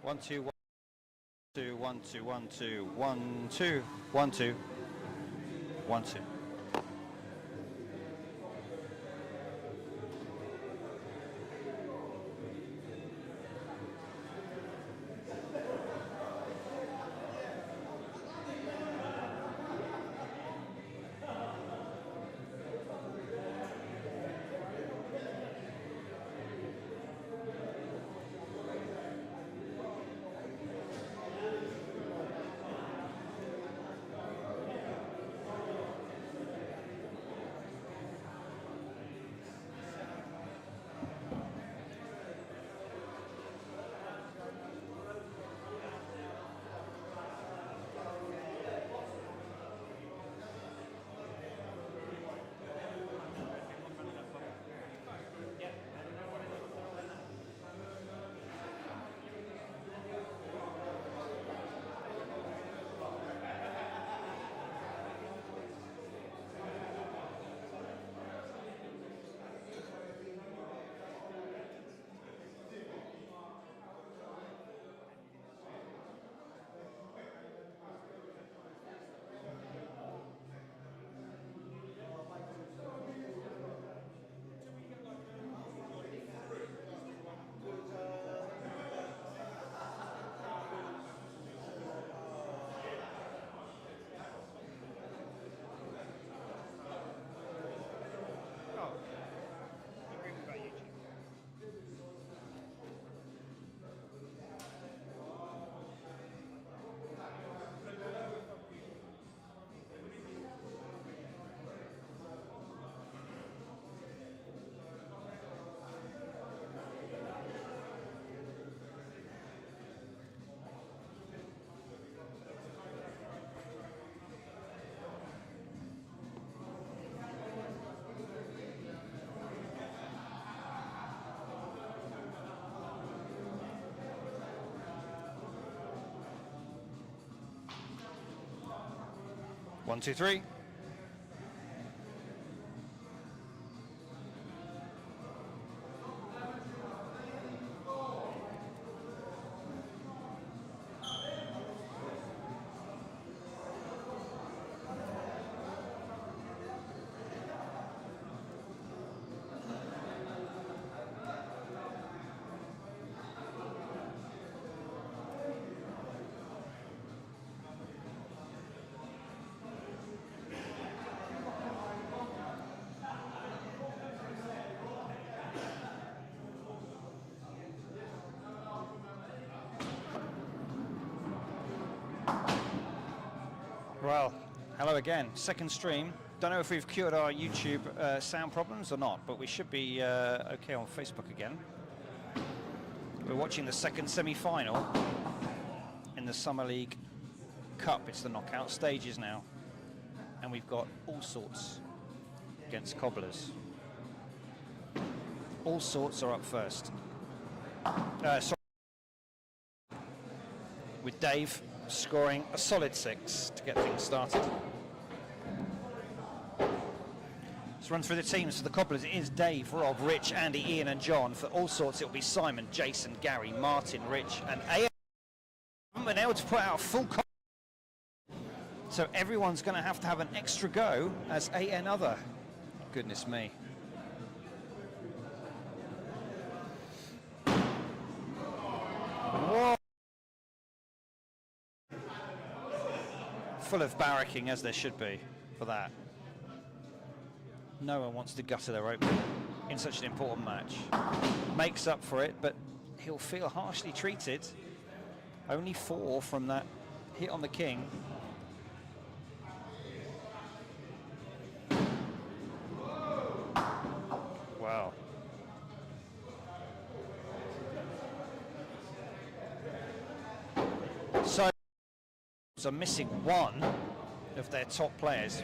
1 2 1 2 1 2 1 2 1 2 1 2 1 2. One, two, three. Well, hello again. Second stream. Don't know if we've cured our YouTube sound problems or not, but we should be okay on Facebook again. We're watching the second semi-final in the Summer League Cup. It's the knockout stages now. And we've got Alsorts against Cobblers. Alsorts are up first. Sorry. With Dave scoring a solid 6 to get things started. Let's run through the teams. For the Cobblers, it is Dave, Rob, Rich, Andy, Ian and John. For Alsorts, it will be Simon, Jason, Gary, Martin, Rich and A. Haven't been able to put out a full so everyone's going to have an extra go as another. Goodness me. Whoa. Full of barracking, as there should be for that. No one wants to gutter their opening in such an important match. Makes up for it, but he'll feel harshly treated. Only 4 from that hit on the king. Wow. So are missing one of their top players.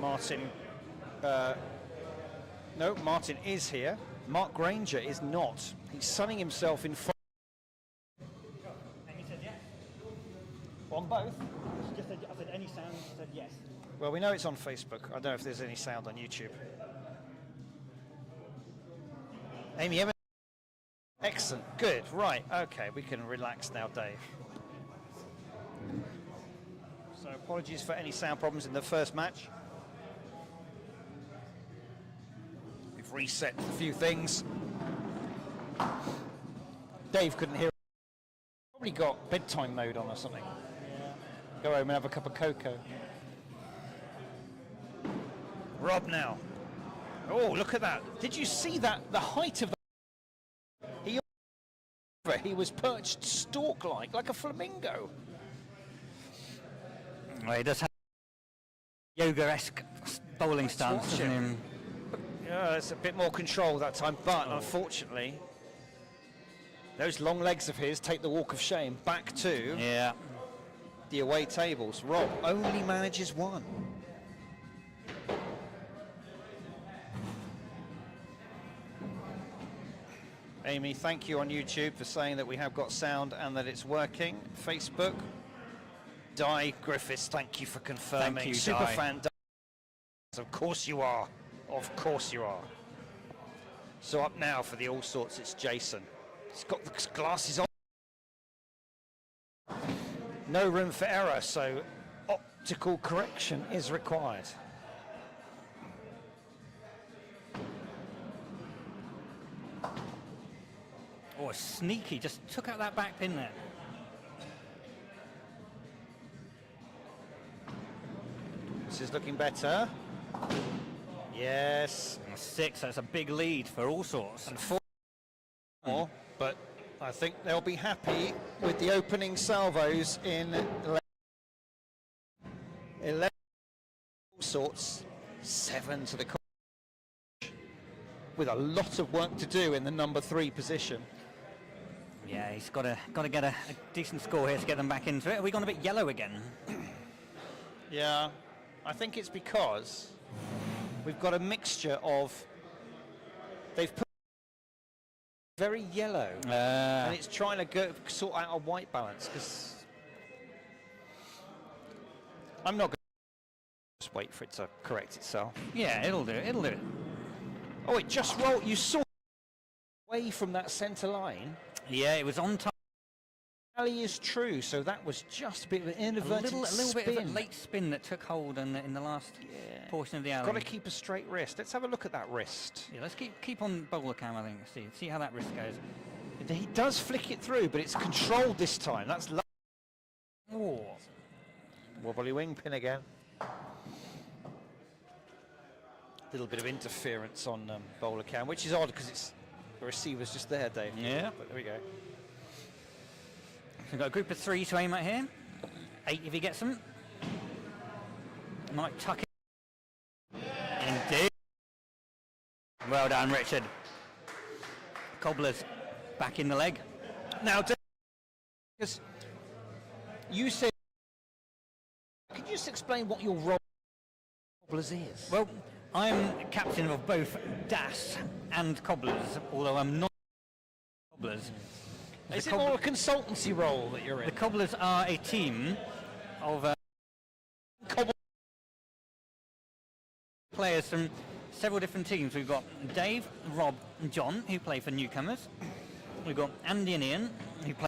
Martin, no, Martin is here. Mark Granger is not. He's sunning himself in front. And he said yes. On both? Just said, I said any sound, he said yes. Well, we know it's on Facebook. I don't know if there's any sound on YouTube. Amy Evans. Excellent. Good. good. Right, okay, we can relax now, Dave. So apologies for any sound problems in the first match. We've reset a few things. Dave couldn't hear. Probably got bedtime mode on or something. Yeah. Go home and have a cup of cocoa. Rob now. Oh, look at that. Did you see that? The height of the... He was perched stalk-like a flamingo. Well, he does have yoga-esque bowling stance, watch doesn't he? Yeah, it's a bit more control that time, but unfortunately, those long legs of his take the walk of shame back to the away tables. Rob only manages one. Amy, thank you on YouTube for saying that we have got sound and that it's working. Facebook, Di Griffiths, thank you for confirming. Thank you, Superfan Di. Of course you are. Of course you are. So up now for the Alsorts, it's Jason. He's got the glasses on. No room for error, so optical correction is required. Oh, sneaky, just took out that back pin there. This is looking better. Yes. 6, that's a big lead for Alsorts. And 4 more, but I think they'll be happy with the opening salvos in 11 Alsorts, 7 to the with a lot of work to do in the number 3 position. Yeah, he's got to get a decent score here to get them back into it. Are we gone a bit yellow again? Yeah, I think it's because we've got a mixture of, they've put very yellow and it's trying to sort out a white balance, because I'm not going to just wait for it to correct itself. Yeah, it'll do it. Oh, it just rolled. You saw away from that centre line. Yeah, it was on time. Alley is true, so that was just a bit of an inadvertent a little spin. bit of a late spin that took hold in the last portion of the alley. Got to keep a straight wrist. Let's have a look at that wrist. Yeah, let's keep on bowler cam, I think. See how that wrist goes. He does flick it through, but it's controlled this time. That's Oh, wobbly wing pin again. Little bit of interference on bowler cam, which is odd because it's the receiver's just there, Dave. Yeah. But there we go. So we've got a group of 3 to aim at here. 8 if he gets them. Might tuck it. Indeed. Well done, Richard. Cobblers back in the leg. Now, because you said, could you just explain what your role Cobblers is? Well, I'm captain of both DAS and Cobblers, although I'm not Cobblers. Is it more a consultancy role that you're in? The Cobblers are a team of players from several different teams. We've got Dave, Rob and John, who play for newcomers. We've got Andy and Ian, who play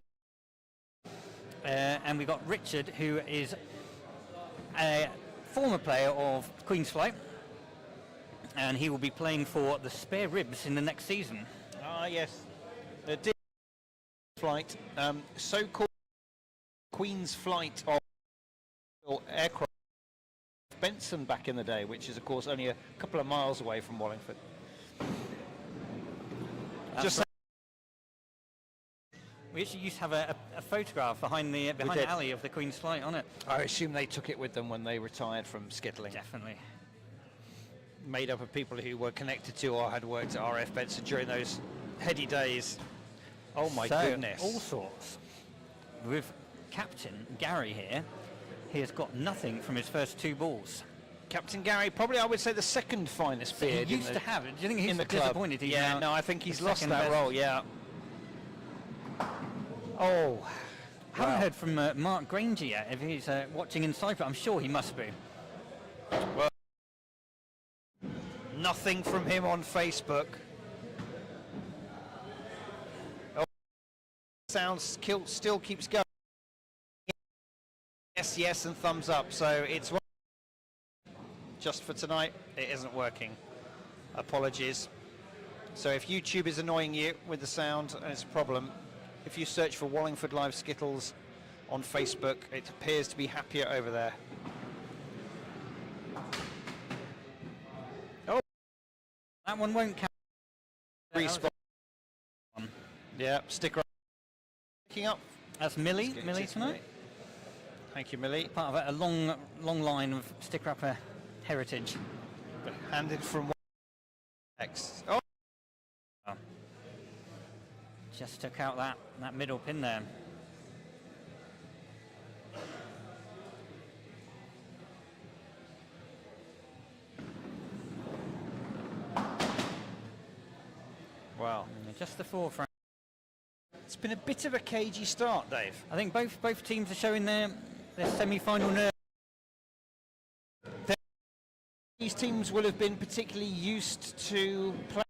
and we've got Richard, who is a former player of Queen's Flight, and he will be playing for the Spare Ribs in the next season. Ah, yes. The Flight, so-called Queen's Flight of aircraft Benson back in the day, which is, of course, only a couple of miles away from Wallingford. Just we actually used to have a photograph behind the alley of the Queen's Flight on it. I assume they took it with them when they retired from skittling. Definitely. Made up of people who were connected to or had worked at RF Benson during those heady days. Oh my goodness. Alsorts. With Captain Gary here, he has got nothing from his first 2 balls. Captain Gary, probably I would say the second finest beard. He used to have it. Do you think he's in the club? Disappointed? He's Yeah, no, I think he's lost that role, yeah. Oh. Haven't heard from Mark Granger yet, if he's watching in Cyprus. I'm sure he must be. Well, nothing from him on Facebook. sound still keeps going. Yes, yes, and thumbs up. So it's just for tonight. It isn't working. Apologies. So if YouTube is annoying you with the sound and it's a problem, if you search for Wallingford Live Skittles on Facebook, it appears to be happier over there. Oh, that one won't count. Respawn. Yeah, sticker picking up. That's Millie tonight. Thank you, Millie. Part of a long line of sticker upper heritage. Handed from X. Oh. Just took out that middle pin there. Wow. Just the forefront. It's been a bit of a cagey start, Dave. I think both teams are showing their semi-final nerve. These teams will have been particularly used to play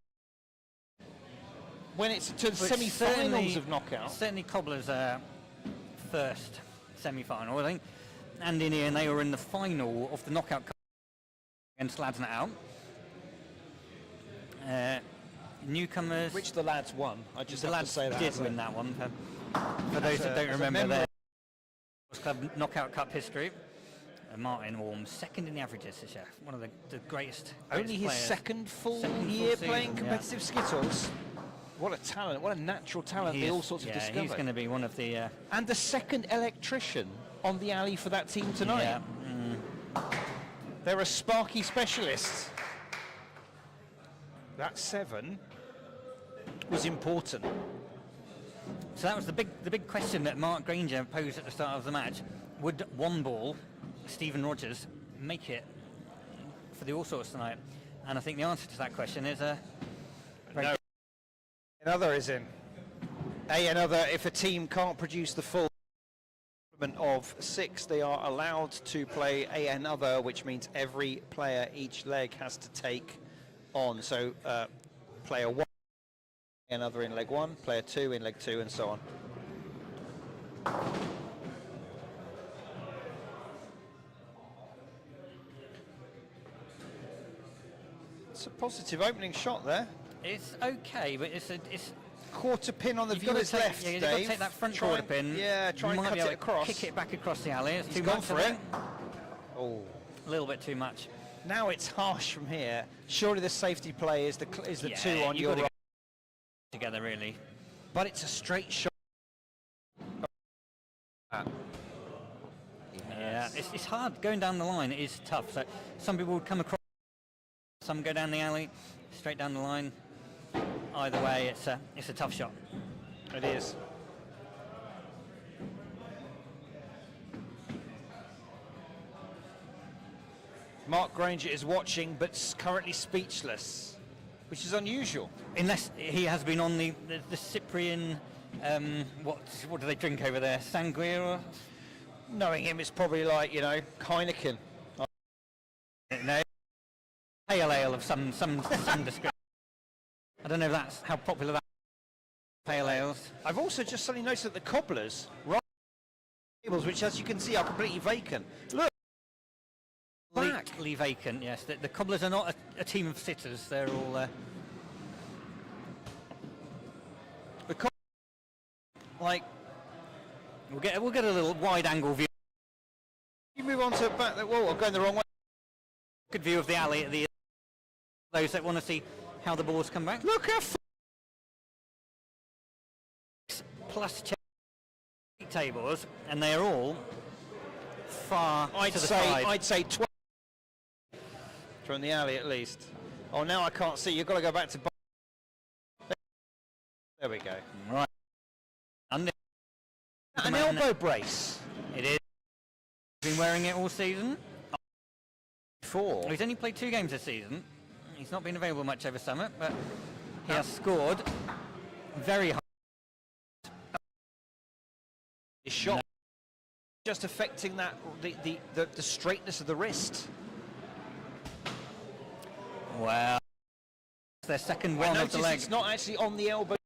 when it's to the semi-finals of knockout. Certainly Cobblers first semi-final, I think. And in here, they were in the final of the knockout against Lads Not Out. Newcomers. Which the lads won. I just the have lads to say that. Did win that one. For those that don't remember their club knockout cup history. Martin Orme, second in the averages this year. One of the greatest. Only his players. second full year playing competitive Skittles. What a talent! What a natural talent! The Alsorts have discovered. He's going to be one of the. And the second electrician on the alley for that team tonight. Yeah. They're a sparky specialist. That 7 was important. So that was the big question that Mark Granger posed at the start of the match. Would one ball, Stephen Rogers, make it for the Alsorts tonight? And I think the answer to that question is no. Another is in. Another, if a team can't produce the full complement of 6, they are allowed to play another, which means every player each leg has to take on. So player 1, another in leg 1, player 2 in leg 2, and so on. It's a positive opening shot there. It's okay, but it's quarter pin on the viewer's left. Yeah, you've Dave. got to take that front quarter pin. Yeah, try and cut it across. Kick it back across the alley. It's He's too gone much for it. Oh, a little bit too much. Now it's harsh from here. Surely the safety play is the 2 on your right. Together really, but it's a straight shot. Yeah, it's hard going down the line. It is tough. So some people would come across, some go down the alley, straight down the line. Either way, it's a tough shot. It is. Mark Granger is watching, but currently speechless, which is unusual. Unless he has been on the Cyprian, what do they drink over there? Sangria? Or? Knowing him, it's probably like, Heineken. No, pale ale of some description. I don't know if that's how popular that pale ales. I've also just suddenly noticed that the Cobblers, tables, which as you can see are completely vacant. Look. Completely vacant, yes. The Cobblers are not a team of sitters. They're all. The Cobblers, like, we'll get a little wide angle view. You move on to back. Whoa, I'm going the wrong way. Good view of the alley at the. Those that want to see how the balls come back. Look how plus tables, and they are all far to the side. I'd say 12 from the alley at least. Oh, now I can't see. You've got to go back to. There we go. Right. An elbow brace. It is. Been wearing it all season. 4. He's only played 2 games this season. He's not been available much over summer, but he has scored very high. His shot just affecting that the straightness of the wrist. Wow. It's their second one of the leg. It's not actually on the elbow.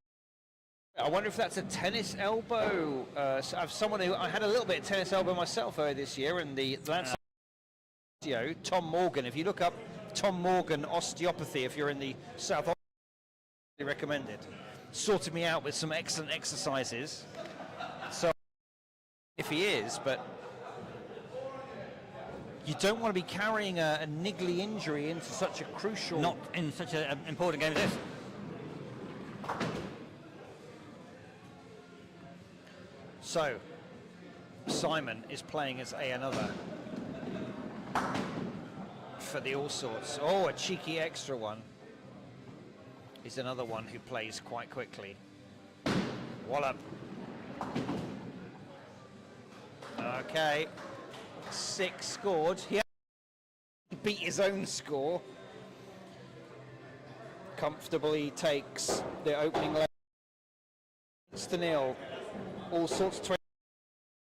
I wonder if that's a tennis elbow. Of someone who I had a little bit of tennis elbow myself earlier this year, and the osteo, Tom Morgan. If you look up Tom Morgan osteopathy, if you're in the South, recommended. Sorted me out with some excellent exercises. So if he is, but you don't want to be carrying a niggly injury into such a crucial... Not in such an important game as this. So, Simon is playing as another for the Alsorts. Oh, a cheeky extra one. Is another one who plays quite quickly. Wallop. Okay. 6 scored. He beat his own score. Comfortably takes the opening leg. 6-0. Alsorts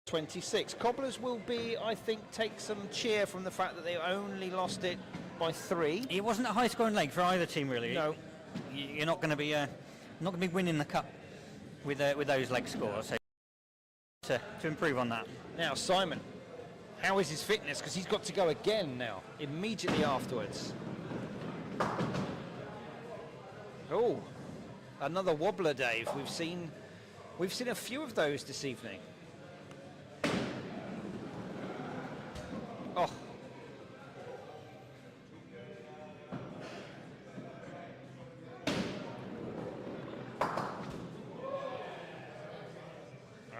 26. Cobblers will be, I think, take some cheer from the fact that they only lost it by 3. It wasn't a high-scoring leg for either team, really. No. You're not going to be winning the cup with those leg scores. So to improve on that. Now Simon, how is his fitness? Because he's got to go again now, immediately afterwards. Oh, another wobbler, Dave. We've seen a few of those this evening. Oh.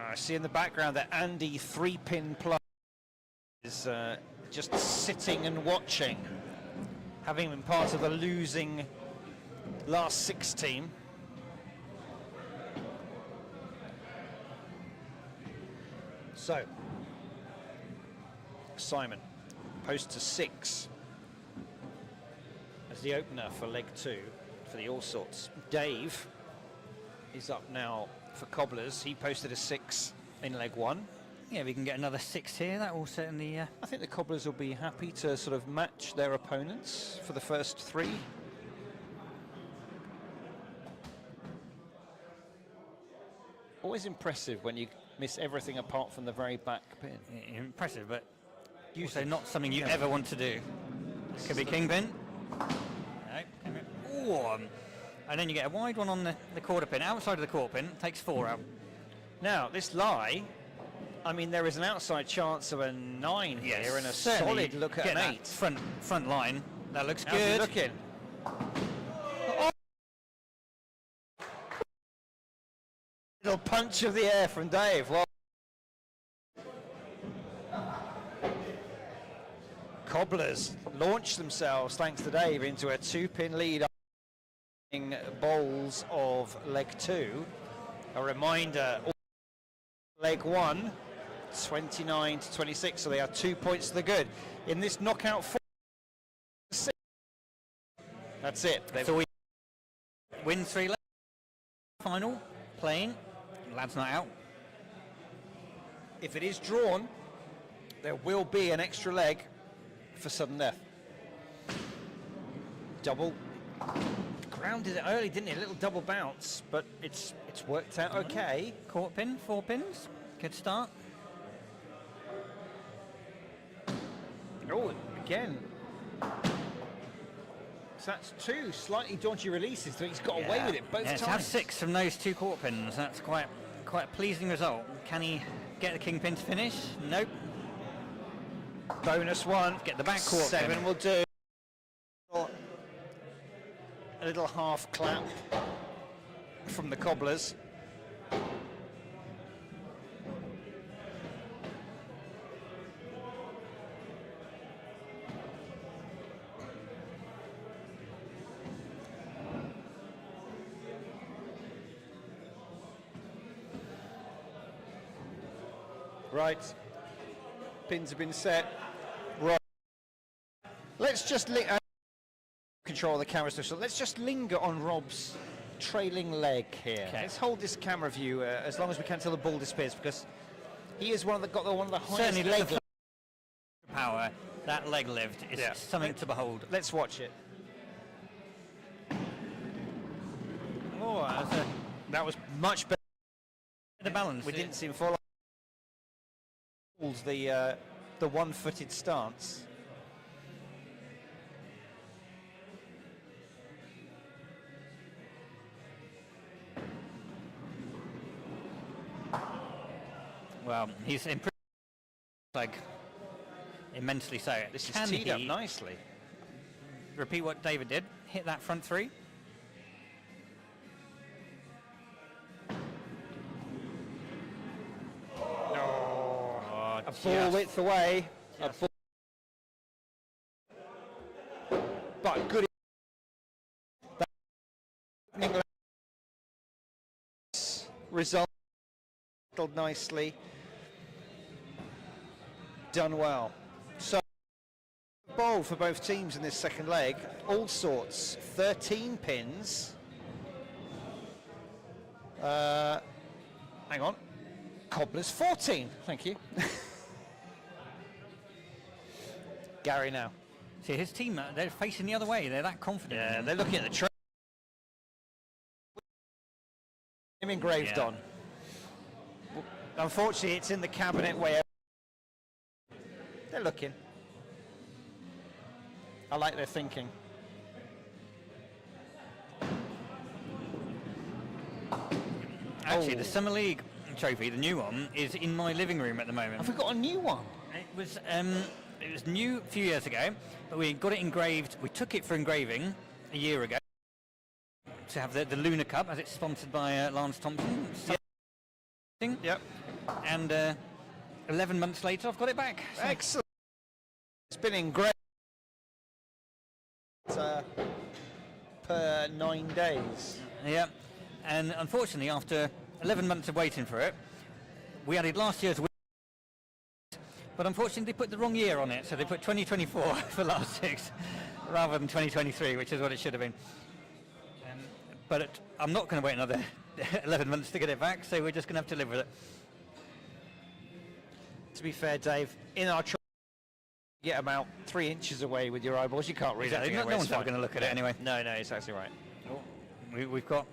I see in the background that Andy 3-pin plus is just sitting and watching, having been part of the losing last 6 team. So, Simon posts to 6 as the opener for leg 2 for the Alsorts. Dave is up now for Cobblers. He posted a 6 in leg 1. Yeah, we can get another 6 here. That will certainly... I think the Cobblers will be happy to sort of match their opponents for the first 3. Always impressive when you miss everything apart from the very back pin. Impressive, but also not something you ever want to do. Could be kingpin. No, and then you get a wide one on the quarter pin, outside of the quarter pin, takes 4 out. Now, this lie, I mean, there is an outside chance of a 9 here and a solid look at an 8. Front line, that looks How's good. he looking? Oh. Little punch of the air from Dave. Well, Cobblers launched themselves, thanks to Dave, into a 2-pin lead. Bowls of leg 2. A reminder, leg 1, 29-26, so they are 2 points to the good. In this knockout 4, that's it. So we win 3 legs. Final, playing, lad's not out. If it is drawn, there will be an extra leg for sudden death. Double. Grounded it early, didn't it? A little double bounce, but it's worked out okay. Court pin, 4 pins. Good start. Oh, again. So that's 2 slightly dodgy releases, so he's got away with it both times. To have 6 from those 2 court pins, that's quite a pleasing result. Can he get the kingpin to finish? Nope. Bonus 1. Get the back court 7 pin. will do. A little half clap from the Cobblers. Right, pins have been set. Right, let's just control the camera, so let's just linger on Rob's trailing leg here. Okay. Let's hold this camera view as long as we can till the ball disappears, because he is one of the highest certainly leg power. That leg lift is something to behold. Let's watch it. Oh, That was much better. The balance. We didn't see him fall. The one-footed stance. Well, he's improved, like, immensely so. This is teed up nicely. Repeat what David did, hit that front three. A ball width away. But good. Result nicely. Done well. So, bowl for both teams in this second leg. Alsorts, 13 pins. Hang on. Cobblers, 14. Thank you. Gary now. See, his team, they're facing the other way. They're that confident. Yeah, they're looking at the train. Him engraved on. Unfortunately, it's in the cabinet way. They're looking. I like their thinking. Actually, the Summer League trophy, the new one, is in my living room at the moment. Have we got a new one? It was new a few years ago, but we got it engraved. We took it for engraving a year ago to have the Lunar Cup, as it's sponsored by Lance Thompson. Yep. And 11 months later, I've got it back. So. Excellent. It's been engraved per 9 days. Yeah. And unfortunately, after 11 months of waiting for it, we added last year's win. But unfortunately, they put the wrong year on it, so they put 2024 for last six rather than 2023, which is what it should have been. But I'm not going to wait another 11 months to get it back, so we're just going to have to live with it. To be fair, Dave, in our get about 3 inches away with your eyeballs, you can't read it. No one's ever going to look at it anyway. No, it's actually right. Oh, we've got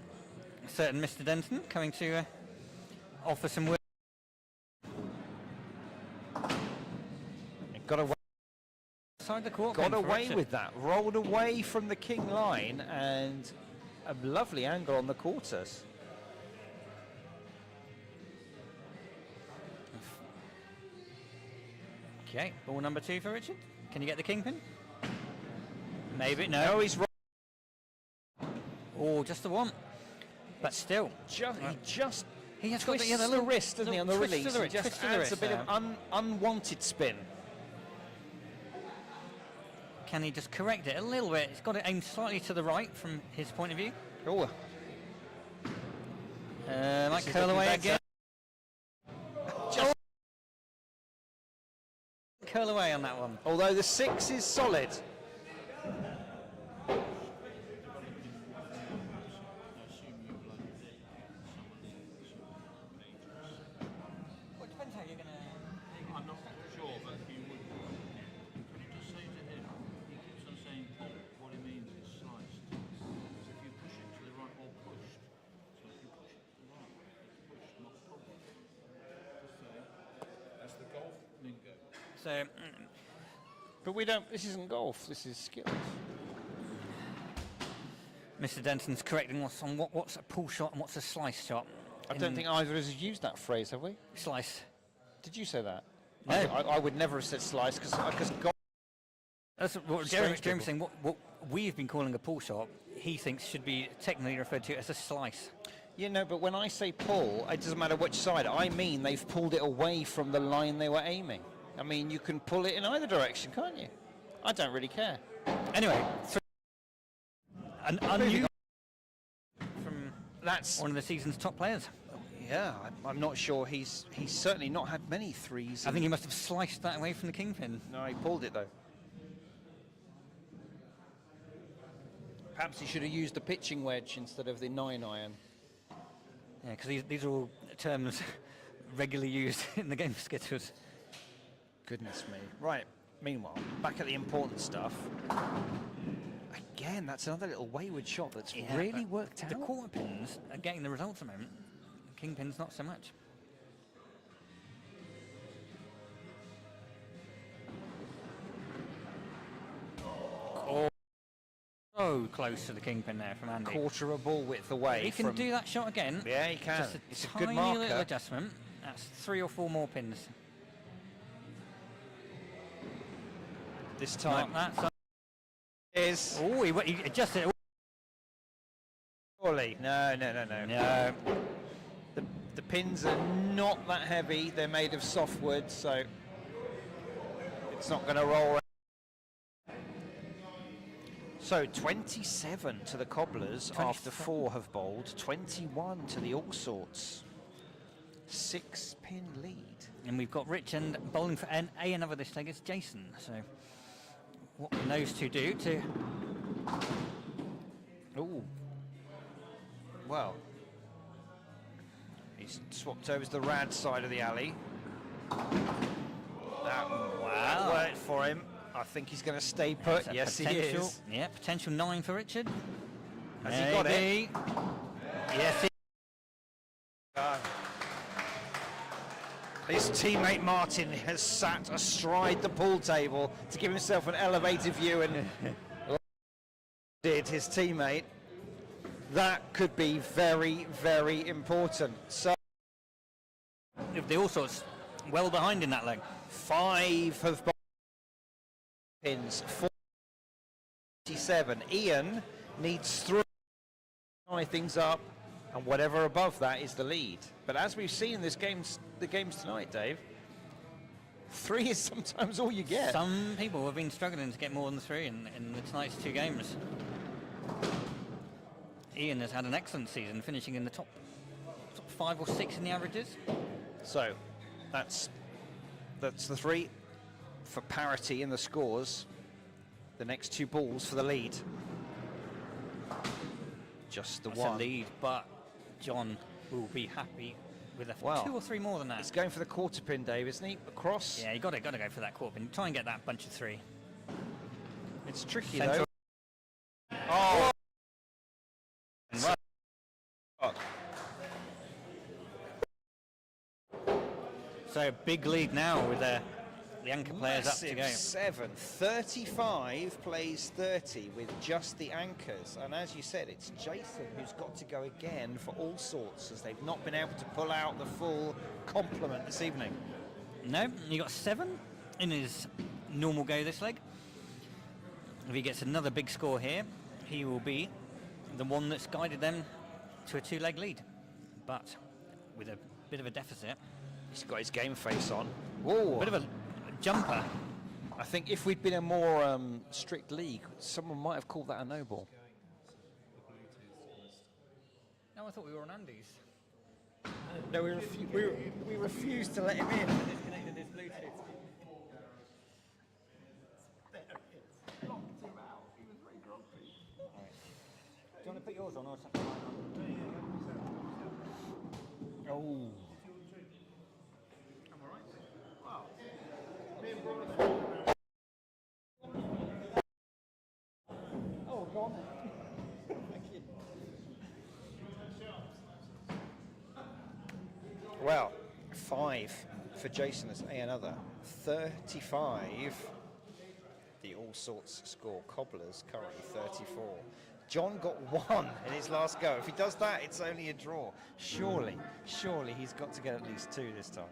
a certain Mr. Denton coming to offer some work. Got away. Side the court. Got away with that. Rolled away from the king line and a lovely angle on the quarters. Okay, ball number 2 for Richard. Can you get the kingpin? Maybe. No. No, he's right. Oh, just the one. But still. He has got the little wrist, doesn't he, on the release? He just adds a bit of unwanted spin. Can he just correct it a little bit? It's got it aimed slightly to the right from his point of view. Oh. Might curl away again. Curl away on that one. Although the 6 is solid. Well, it depends how you're going to... I'm not sure, but he would. Can you just say to him, he keeps on saying, oh, what he means is sliced. Because if you push it to the right or pushed, so if you push it to the right, it's pushed, not pulled. Just say, that's the golf lingo. So, But we don't, this isn't golf, this is Skittles. Mr. Denton's correcting us on what's a pull shot and what's a slice shot. I don't think either of us has used that phrase, have we? Slice. Did you say that? No. I would never have said slice because golf. That's what Jeremy's saying. What we've been calling a pull shot, he thinks should be technically referred to as a slice. Yeah, no, but when I say pull, it doesn't matter which side. I mean they've pulled it away from the line they were aiming. I mean, you can pull it in either direction, can't you? I don't really care. Anyway, an unusual from That's one of the season's top players. yeah. I'm not sure he's certainly not had many threes. I think he must have sliced that away from the kingpin. No, he pulled it though. Perhaps he should have used the pitching wedge instead of the 9-iron. Yeah, because these are all terms regularly used in the game of Skittles. Goodness me. Right. Meanwhile, back at the important stuff. again, that's another little wayward shot that's Yeah, really but worked out. The quarter pins are getting the results at the moment. King pins not so much. Oh, so close to the kingpin there from Andy. Quarter of a ball width away. He can do that shot again. Yeah, he can. Just It's a tiny good little marker. adjustment. That's 3 or 4 more pins. This time. Not that. Is Oh, he adjusted it. surely. No. No. The pins are not that heavy. They're made of softwood, so it's not going to roll. So 27 to the Cobblers after 4 have bowled. 21 to the Alsorts. 6-pin lead. And we've got Rich and bowling for A another this leg is Jason. So what can those two do to... Oh. Well. He's swapped over to the Rad side of the alley. That worked for him. I think he's going to stay put. Yes, he is. Yeah, potential 9 for Richard. Has he got it? Yes, he His teammate Martin has sat astride the pool table to give himself an elevated view, and did his teammate. That could be very, very important. So If the Alsorts well behind in that leg. 5 have pins, 47. Ian needs 3 to tie things up, and whatever above that is the lead. But as we've seen in the games tonight, Dave, 3 is sometimes all you get. Some people have been struggling to get more than 3 in tonight's 2 games. Ian has had an excellent season, finishing in the top 5 or 6 in the averages. So that's the 3 for parity in the scores. The next 2 balls for the lead. Just the That's one a lead, but John will be happy with a 2 or 3 more than that. He's going for the quarter pin, Dave, isn't he? Across. Yeah, you got to go for that quarter pin. Try and get that bunch of 3. It's tricky Central. though. Oh. So big lead now with the anchor players up to go. 7. 35 plays 30 with just the anchors. And as you said, it's Jason who's got to go again for Alsorts, as they've not been able to pull out the full complement this evening. No, he got 7 in his normal go this leg. If he gets another big score here, he will be the one that's guided them to a 2-leg lead. But with a bit of a deficit. He's got his game face on. Whoa. Bit of a jumper. I think if we'd been a more strict league, someone might have called that a no ball. No, I thought we were on Andy's. No, we refused to let him in. Disconnected his Bluetooth. Do you want to put yours on or something? Oh. Oh, go on. Thank you. Well, 5 for Jason as another. 35. The Alsorts score. Cobblers currently 34. John got 1 in his last go. If he does that, it's only a draw. Surely he's got to get at least 2 this time.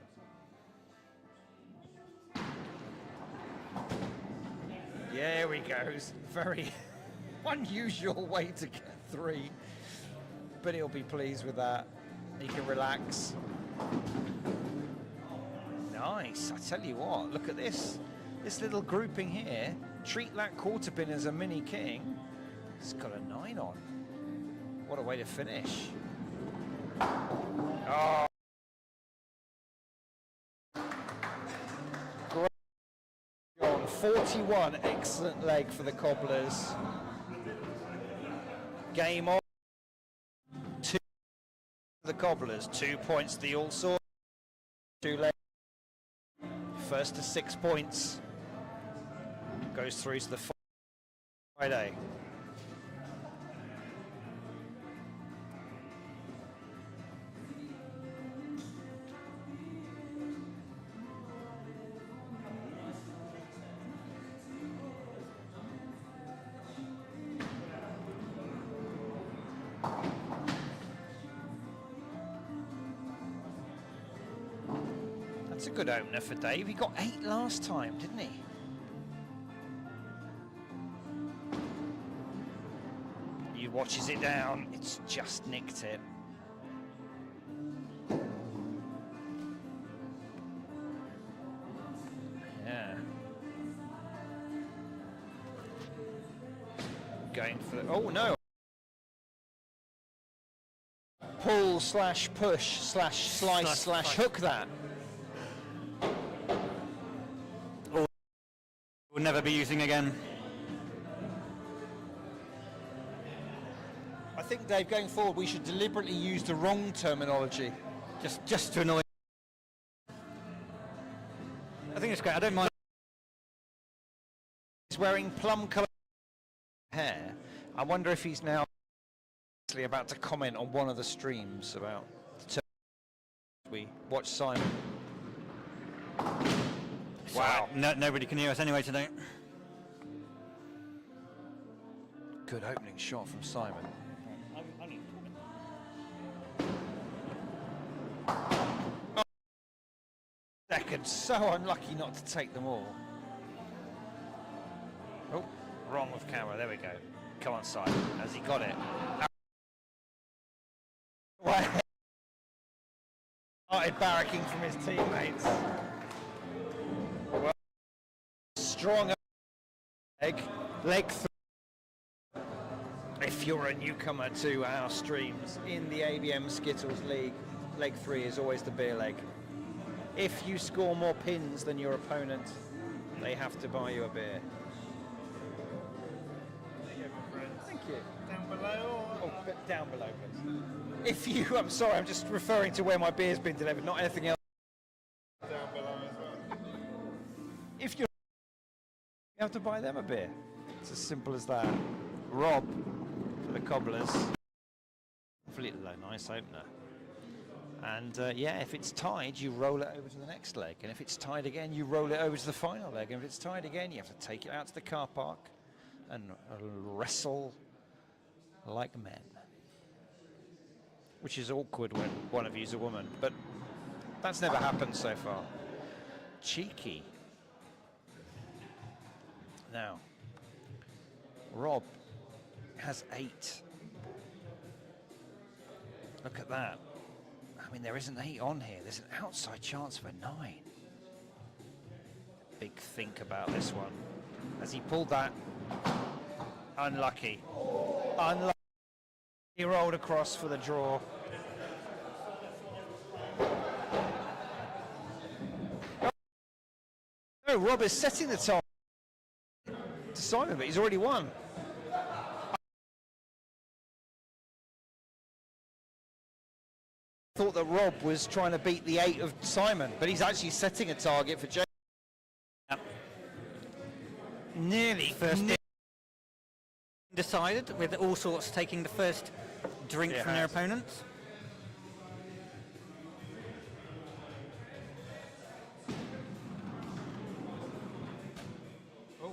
There we go. Very unusual way to get 3, but he'll be pleased with that. He can relax. Nice. I tell you what, look at this. This little grouping here. Treat that quarter pin as a mini king. It's got a 9 on. What a way to finish. Oh. Great. John, 41, excellent leg for the Cobblers. Game on. 2 for the Cobblers, 2 points to the Alsorts. 2 legs. First to 6 points. Goes through to the Friday. It's a good opener for Dave. He got 8 last time, didn't he? He watches it down. It's just nicked it. Yeah. Going for the... Oh, no. Pull slash push slash slice slash hook that. Or we'll never be using again. I think, Dave, going forward, we should deliberately use the wrong terminology. Just to annoy. I think it's great. I don't mind. He's wearing plum-coloured hair. I wonder if he's now about to comment on one of the streams about the term we watch Simon. Wow. No, nobody can hear us anyway today. Good opening shot from Simon. Oh, second, so unlucky not to take them all. Oh, wrong with camera, there we go. Come on, Simon, has he got it? Started barracking from his teammates. Well, strong leg 3. If you're a newcomer to our streams in the ABM Skittles League, leg 3 is always the beer leg. If you score more pins than your opponent, they have to buy you a beer. Thank you. Down below? Oh, but down below, please. If you, I'm sorry, I'm just referring to where my beer's been delivered, not anything else. Down below as well. If you have to buy them a beer. It's as simple as that. Rob for the Cobblers. Hopefully a nice opener. And yeah, if it's tied, you roll it over to the next leg. And if it's tied again, you roll it over to the final leg. And if it's tied again, you have to take it out to the car park and wrestle like men. Which is awkward when one of you's a woman, but that's never happened so far. Cheeky. Now, Rob has 8. Look at that. I mean, there isn't 8 on here. There's an outside chance for 9. Big think about this one. As he pulled that, unlucky. Unlucky. He rolled across for the draw. No, Rob is setting the target to Simon, but he's already won. I thought that Rob was trying to beat the 8 of Simon, but he's actually setting a target for Jake. Yep. Nearly. Decided with Alsorts taking the first drink from their opponents. Oh.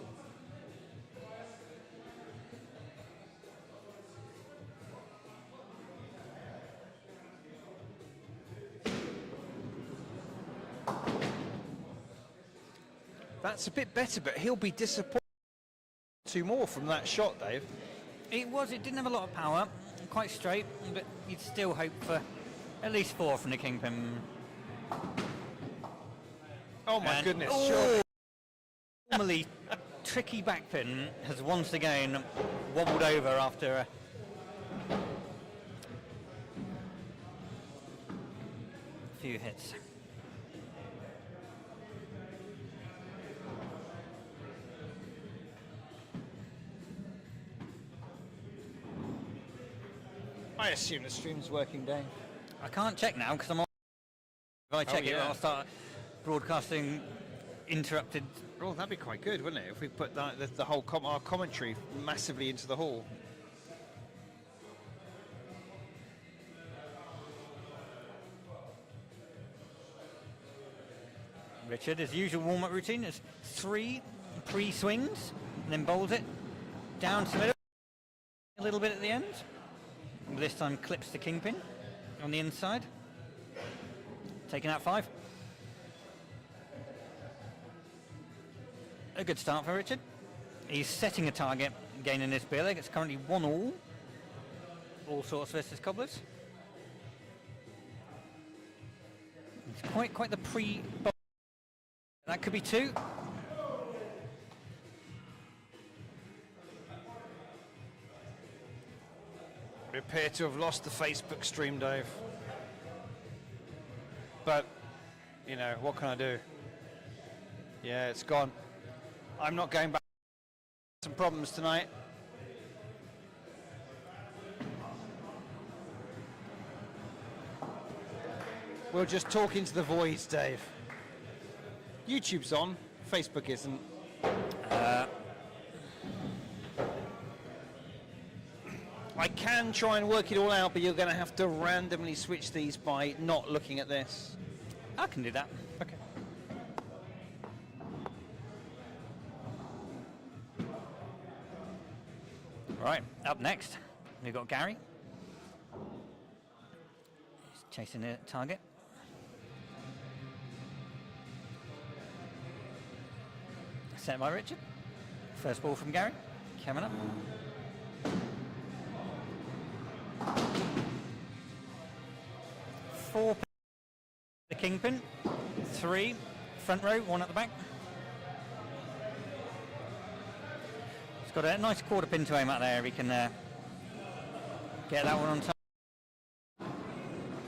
That's a bit better, but he'll be disappointed. 2 more from that shot, Dave. It didn't have a lot of power, quite straight, but you'd still hope for at least 4 from the Kingpin. Oh my goodness, oh, sure. Normally tricky backpin has once again wobbled over after a few hits. I assume the stream's working, Dave. I can't check now because I'm on. If I check it, I'll start broadcasting interrupted. Oh, that'd be quite good, wouldn't it? If we put the whole our commentary massively into the hall. Richard, his usual warm-up routine is 3 pre-swings, and then bowls it down to the middle, a little bit at the end. This time clips the Kingpin on the inside. Taking out 5. a good start for Richard. He's setting a target, gaining this beer leg. It's currently 1-1. All Sorts versus Cobblers. It's quite the pre. That could be 2. We appear to have lost the Facebook stream, Dave. But, you know, what can I do? Yeah, it's gone. I'm not going back. Some problems tonight. We'll just talk into the voids, Dave. YouTube's on, Facebook isn't. I can try and work it all out, but you're going to have to randomly switch these by not looking at this. I can do that. Okay. Right, up next, we've got Gary. He's chasing the target. Set by Richard. First ball from Gary, coming up. Four, the kingpin. 3, front row, 1 at the back. He's got a nice quarter pin to aim at there. He can get that one on top.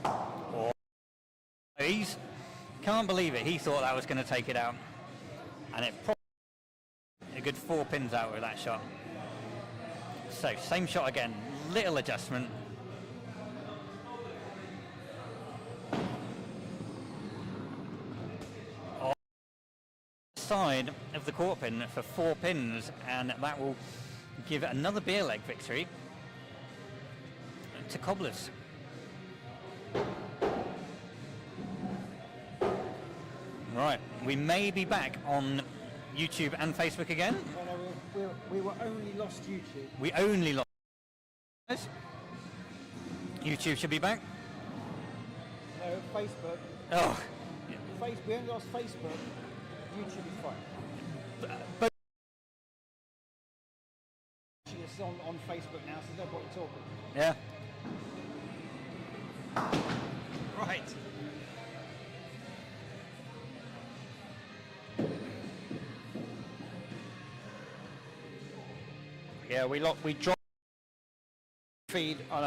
Oh, he's can't believe it. He thought that was going to take it out, and it probably a good 4 pins out with that shot. So same shot again, little adjustment. Side of the court pin for 4 pins, and that will give another beer leg victory to Cobblers. Right, we may be back on YouTube and Facebook again. We were only lost YouTube. We only lost. YouTube should be back. No, Facebook. Oh, We only lost Facebook. YouTube is fine. but It's on Facebook now, so there's no point talking. yeah. Right. Yeah, we dropped feed on.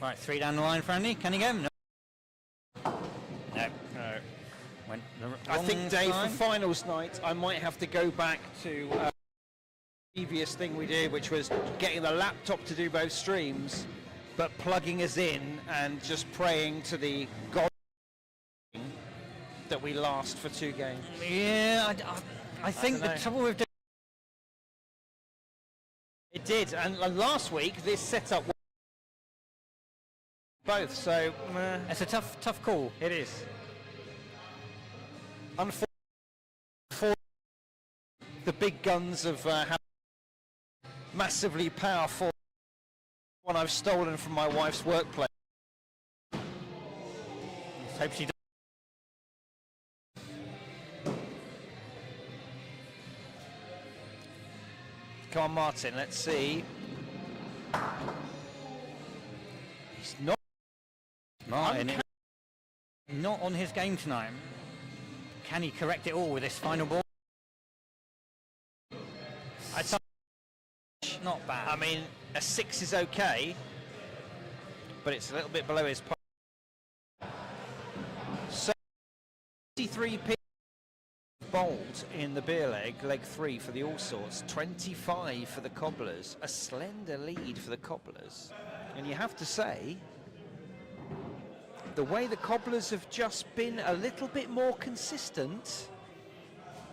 Right, 3 down the line for Andy. Can he go? No. No. Went the I wrong think, Dave, side. for finals night, I might have to go back to the previous thing we did, which was getting the laptop to do both streams, but plugging us in and just praying to the God that we last for 2 games. Yeah, I think the know. trouble with It did, and last week this setup was both, so it's a tough call. it is. Unfortunately, the big guns of massively powerful one I've stolen from my wife's workplace. Let's hope she does. Come on, Martin, let's see. He's not. Martin, not on his game tonight. Can he correct it all with this final ball? Not bad. I mean, a 6 is okay, but it's a little bit below his point. So, 53 pins bowled in the beer leg, leg 3 for the Alsorts, 25 for the Cobblers, a slender lead for the Cobblers. And you have to say, the way the Cobblers have just been a little bit more consistent,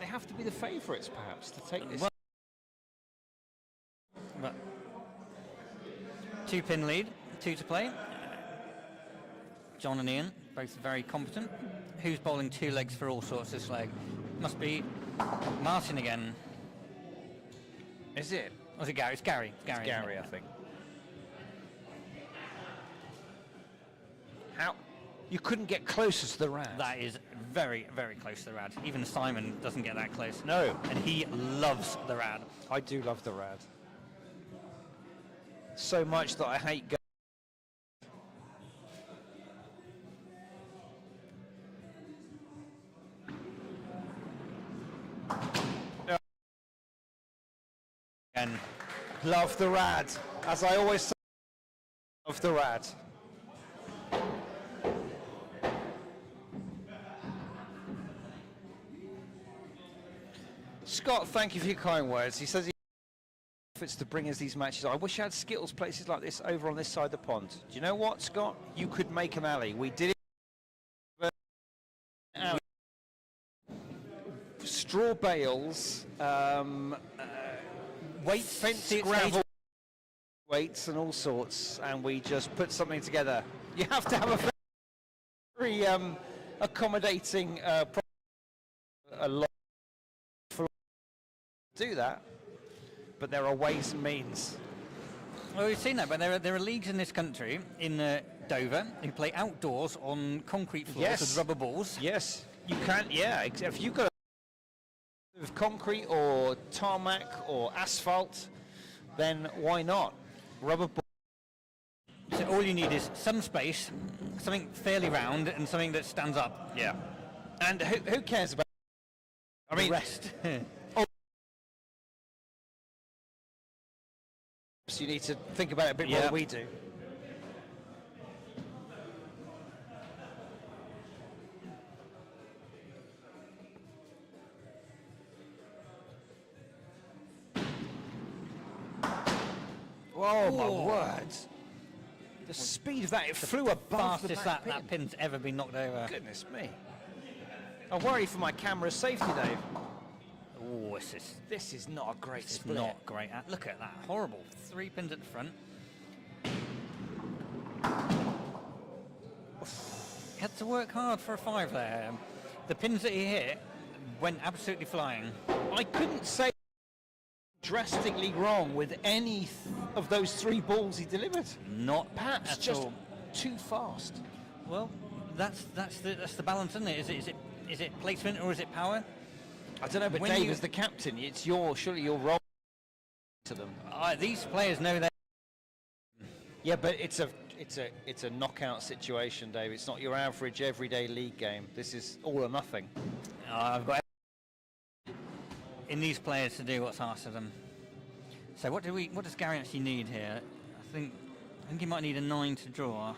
they have to be the favourites perhaps to take this. But 2 pin lead, 2 to play. John and Ian, both very competent. Who's bowling 2 legs for Alsorts this leg? Must be Martin again. Is it? Was it Gary? It's Gary. It's Gary, I think. How? You couldn't get closer to the rad. That is very, very close to the rad. Even Simon doesn't get that close. No. And he loves the rad. I do love the rad. So much that I hate go. And Love the rad. As I always say, love the rad. Scott, thank you for your kind words. He says he efforts to bring us these matches. I wish I had Skittles places like this over on this side of the pond. Do you know what, Scott? You could make an alley. We did it. Straw bales, weight fence, gravel weights, and all sorts, and we just put something together. You have to have a very accommodating a lot for do that, but there are ways and means. well, we've seen that, but there are leagues in this country, in Dover, who play outdoors on concrete floors Yes. with rubber balls. Yes, you can. Yeah, if you've got of concrete or tarmac or asphalt, then why not? Rubber ball. So all you need is some space, something fairly round, and something that stands up. Yeah. And who cares about The rest. So you need to think about it a bit more Yeah. than we do. Oh my word! The speed of that, it flew above the Fastest back pin. that pin's ever been knocked over. Goodness me. I worry for my camera's safety, Dave. Oh, This is not a great it's split. not great. Look at that, horrible. 3 pins at the front. He had to work hard for a 5 there. The pins that he hit went absolutely flying. I couldn't say drastically wrong with any of those 3 balls he delivered. Not Perhaps at just all. too fast. Well, that's the balance, isn't it? Is it placement or is it power? I don't know, but When Dave, you- as the captain, surely your role to them. These players know that. Yeah, but it's a knockout situation, Dave. It's not your average everyday league game. This is all or nothing. I've got in these players to do what's asked of them. So what does Gary actually need here? I think he might need a 9 to draw.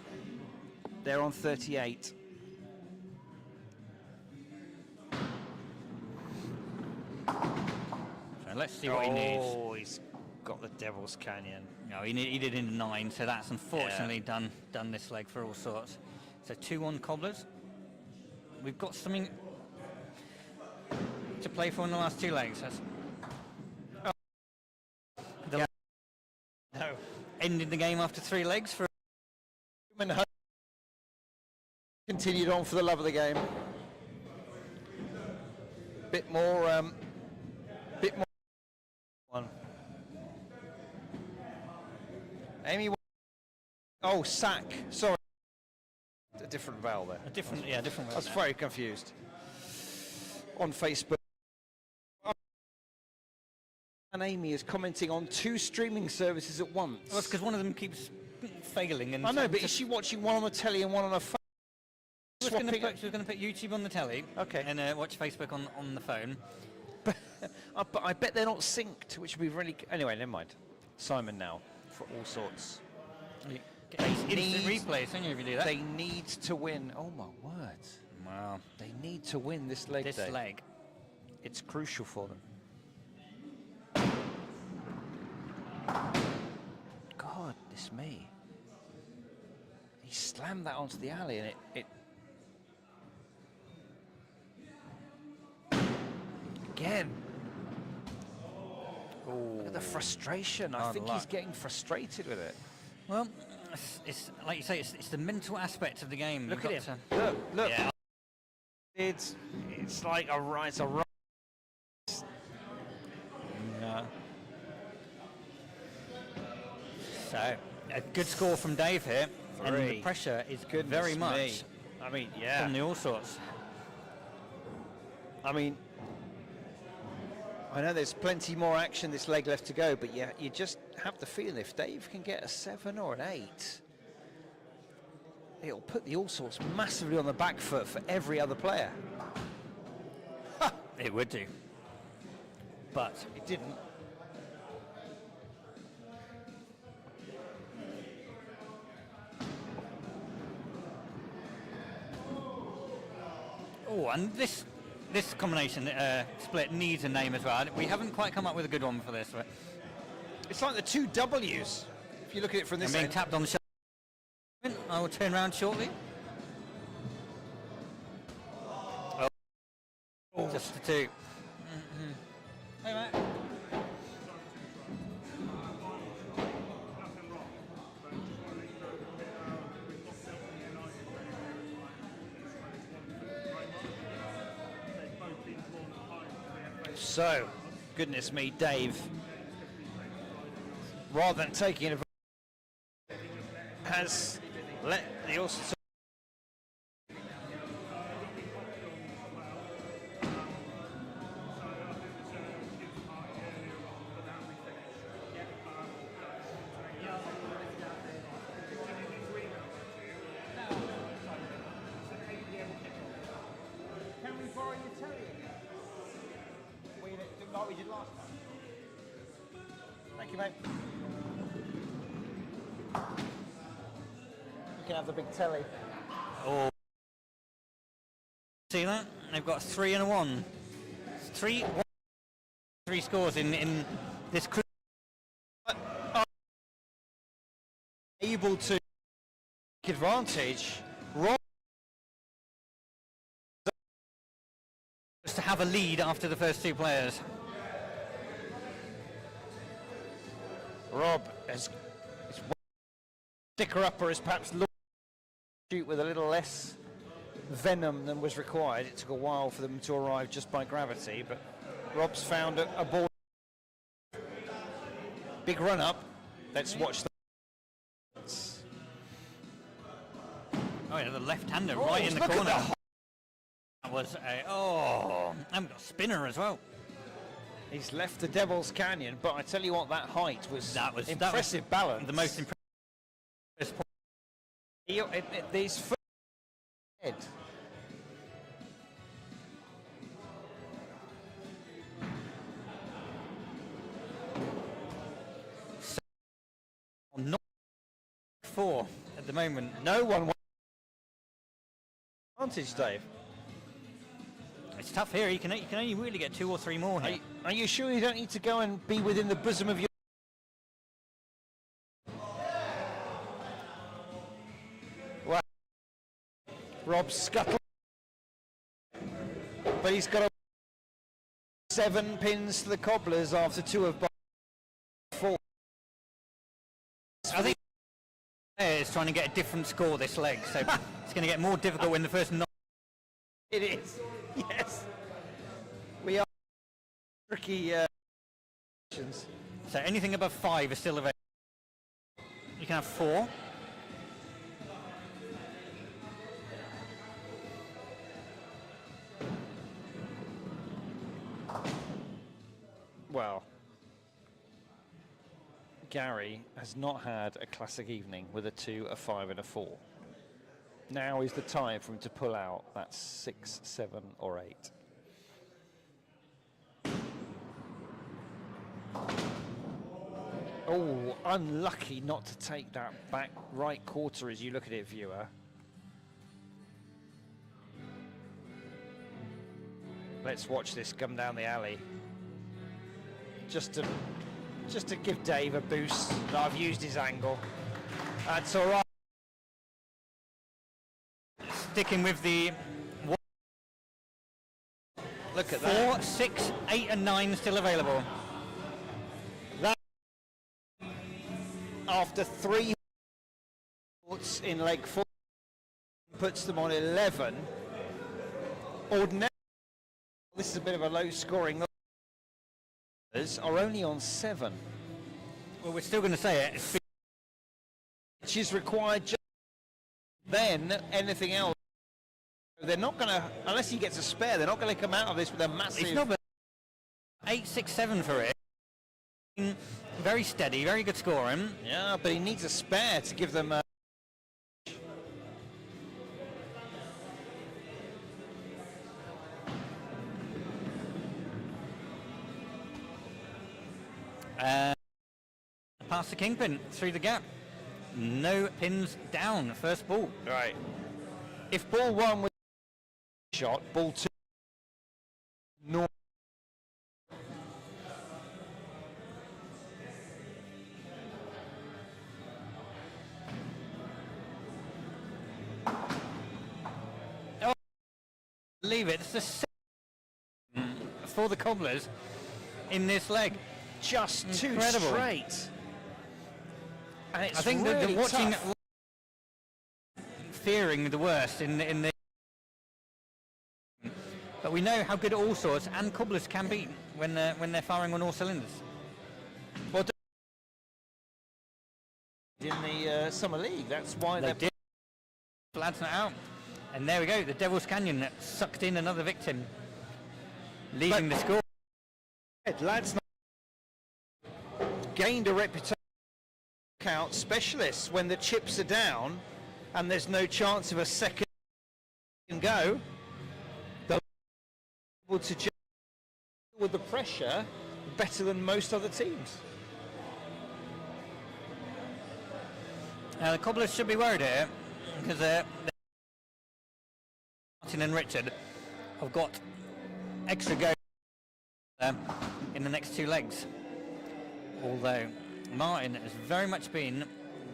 They're on 38. So let's see what he needs. Oh, he's got the Devil's Canyon. No, he needed in a 9, so that's unfortunately done this leg for all sorts. So 2 on Cobblers. We've got something to play for in the last 2 legs. The No. ending the game after 3 legs for. Continued on for the love of the game. Bit more. One. Amy. Oh, sack. Sorry. A different vowel there. A different I was way. very confused. On Facebook. And Amy is commenting on 2 streaming services at once. Well, it's because one of them keeps failing. And I know, but is she watching one on the telly and one on her phone? She was going to put YouTube on the telly, Okay. and watch Facebook on the phone. But I bet they're not synced, which would be really. Anyway, never mind. Simon now for all sorts. Instant replays, don't you, if you do that? They need to win. Oh my word! Wow. They need to win this leg. This Dave. leg. It's crucial for them. God, this me. He slammed that onto the alley, and it again. Look at the frustration. I Hard think luck. he's getting frustrated with it. Well, it's like you say, it's the mental aspect of the game. Look You've at him. got Look. Yeah. It's like a right. Yeah. So, a good score from Dave here, and the Three. pressure is Goodness very me. much I mean, yeah. on the all sorts. I mean, I know there's plenty more action this leg left to go, but yeah, you just have the feeling if Dave can get a 7 or an 8, it'll put the all sorts massively on the back foot for every other player. It would do. But It didn't. oh, and this combination split needs a name as well. We haven't quite come up with a good one for this. But It's like the two W's, if you look at it from I'm this being end. tapped on the shoulder. I will turn around shortly. Oh. Just the two. Hey, mate. So, goodness me, Dave, rather than taking it, has let the all sorts. Can we borrow your telly again? Like we did last time. Thank you, mate. You can have the big telly. Oh. See that? They've got 3 and a 1. 3 scores in this crew. Able to take advantage. Rob To have a lead after the first 2 players. has his sticker upper is perhaps shoot with a little less venom than was required. It took a while for them to arrive just by gravity, but Rob's found a ball. Big run up. Let's watch the. Oh yeah, the left-hander right in the look at corner. the- That was and got a spinner as well. He's left the Devil's Canyon, but I tell you what, that height was impressive balance. The most impressive point. These foot head. Not 4 at the moment. No one advantage, Dave. It's tough here. You can only really get 2 or 3 more here. Are you sure you don't need to go and be within the bosom of your... Well, Rob's scuttle. But he's got 7 pins to the Cobblers after 2 of 4. I think is trying to get a different score this leg, so it's going to get more difficult when the first 9. It is, yes. We are tricky So anything above 5 is still available. You can have 4. Well, Gary has not had a classic evening with a 2, a 5 and a 4. Now is the time for him to pull out that 6, 7 or 8. Oh, unlucky not to take that back right quarter as you look at it, viewer. Let's watch this come down the alley. Just to give Dave a boost that I've used his angle. That's all right. Sticking with the Look at 4, that. 6, 8 and 9 still available. After 3 thoughts in leg 4, puts them on 11. Ordinarily, this is a bit of a low scoring. Are only on 7. Well, we're still going to say it. It's which is required. Then anything else, they're not going to, unless he gets a spare, they're not going to come out of this with a massive. It's not 8-6-7 for it. Very steady, very good scoring. Yeah, but he needs a spare to give them. Past the kingpin, through the gap. No pins down, first ball. Right. If ball 1 was shot, ball 2 normal. Oh, leave it. It's the second for the Cobblers in this leg. Just Incredible. too straight. And it's I think really the watching, tough. fearing the worst in the. But we know how good Alsorts and Cobblers can be when they're firing on all cylinders. Well, in the Summer League, that's why They they're. did. Lads not out, and there we go. The Devil's Canyon sucked in another victim, leaving the score. Lads gained a reputation out specialists when the chips are down and there's no chance of a second go. They're able to deal with the pressure better than most other teams. Now the Cobblers should be worried here because Martin and Richard have got extra go in the next two legs. Although Martin has very much been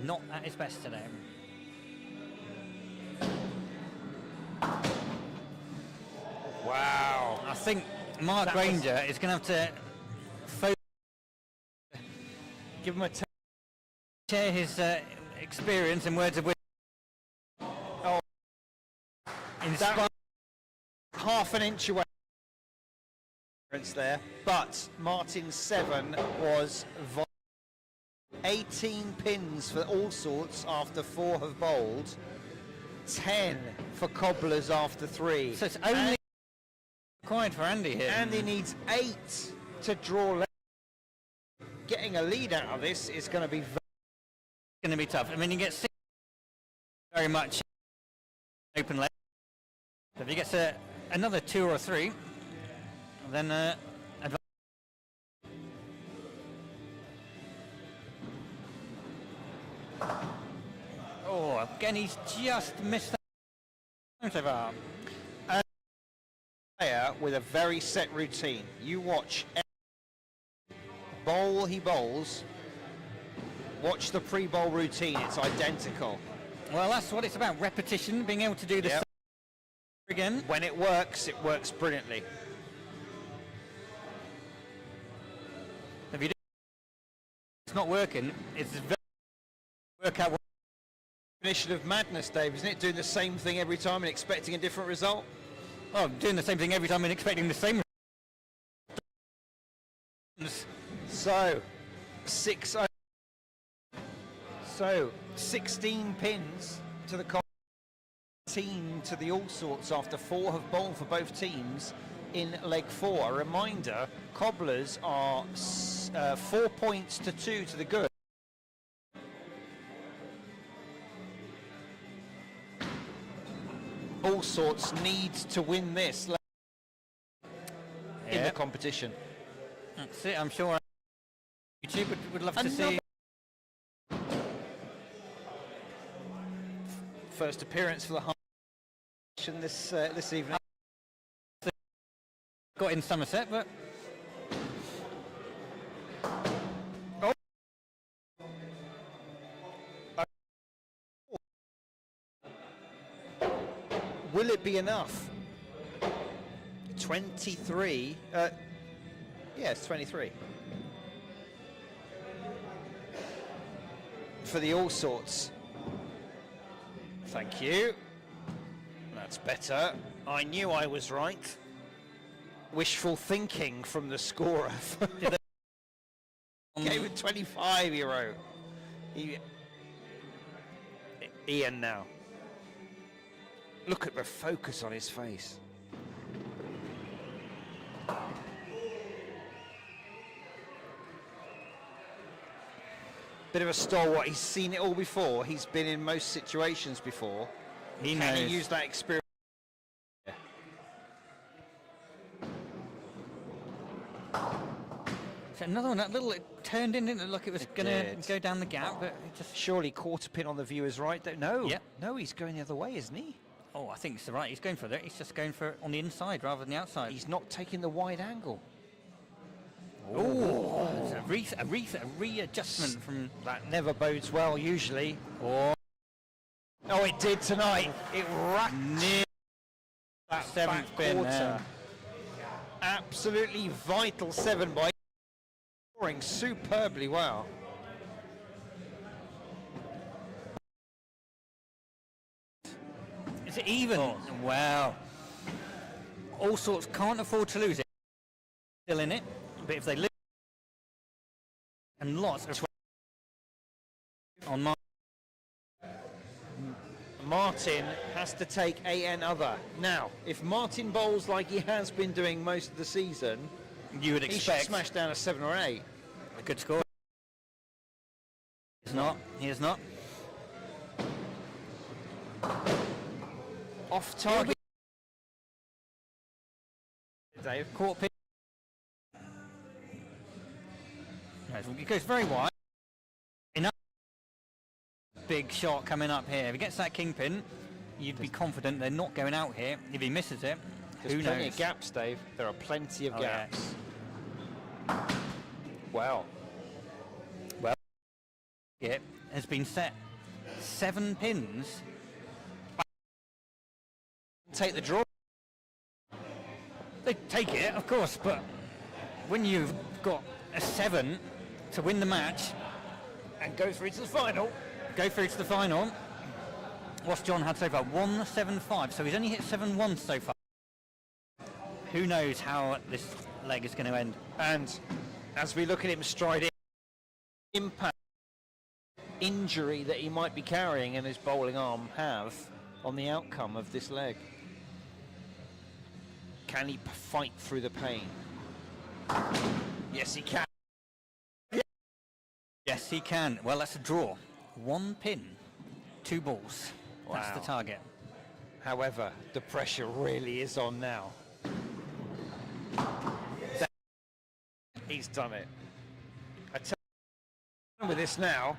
not at his best today. Wow. I think Mark Granger is going to have to Give him a share his experience and words of wisdom. Oh, Inspire. half an inch away there, but Martin's 7 was 18 pins for Alsorts after 4 have bowled, 10 for Cobblers after 3. So it's only required for Andy here. Andy needs 8 to draw. Getting a lead out of this is going to be tough. I mean, you get 6 very much open leg. So if he gets another 2 or 3, then advantage. Oh, again, he's just missed that so far. a player with a very set routine. You watch bowl he bowls, watch the pre-bowl routine, it's identical. Well, that's what it's about, repetition, being able to do the Yep. same again. When it works brilliantly. If you do, it's not working, it's very work out. Definition of madness, Dave, isn't it? Doing the same thing every time and expecting a different result? Oh, doing the same thing every time and expecting the same. So, 6. So, 16 pins to the team to the Alsorts after 4 have bowled for both teams in leg 4. A reminder, Cobblers are 4 points to 2 to the good. Alsorts needs to win this in the competition. That's it, I'm sure YouTube would love to see. First appearance for the this evening. Got in Somerset, but will it be enough? 23. Yes, 23. For the Alsorts. Thank you. That's better. I knew I was right. Wishful thinking from the scorer. Gave it 25 euro. Ian now. Look at the focus on his face. Bit of a stalwart. He's seen it all before. He's been in most situations before. He Can knows. he use that experience? So another one, that little, it turned in, didn't it? Look, it was going to did. go down the gap, but it just... Surely quarter pin on the viewer's right. No, Yep. no, he's going the other way, isn't he? Oh, I think it's the right. He's going for it. He's just going for it on the inside rather than the outside. He's not taking the wide angle. Oh, it's a readjustment from... That never bodes well usually. Oh, it did tonight. It racked near that seventh back pin quarter. there. Absolutely vital 7 by scoring superbly well. Is it even? Wow. Alsorts can't afford to lose it. Still in it, but if they lose, and lots of on Martin has to take AN other. Now, if Martin bowls like he has been doing most of the season, you would he should expect smash down a 7 or 8. a good score. He's not. He is not. Off target. Dave. Court pin. It goes very wide. Enough. Big shot coming up here. If he gets that kingpin, you'd be confident they're not going out here. If he misses it, There's who plenty knows? of gaps, Dave. There are plenty of Oh, gaps. Wow. Well, it has been set 7 pins. Take the draw. They take it, of course, but when you've got a 7 to win the match And go through to the final. go through to the final. What's John had so far? 175, so he's only hit 7-1 so far. Who knows how this leg is going to end? And as we look at him striding, impact, injury that he might be carrying in his bowling arm have on the outcome of this leg. Can he fight through the pain? Yes, he can. Yes, he can. Well, that's a draw. 1 pin, 2 balls. That's Wow. the target. However, the pressure really is on now. He's done it. I tell you, with this now.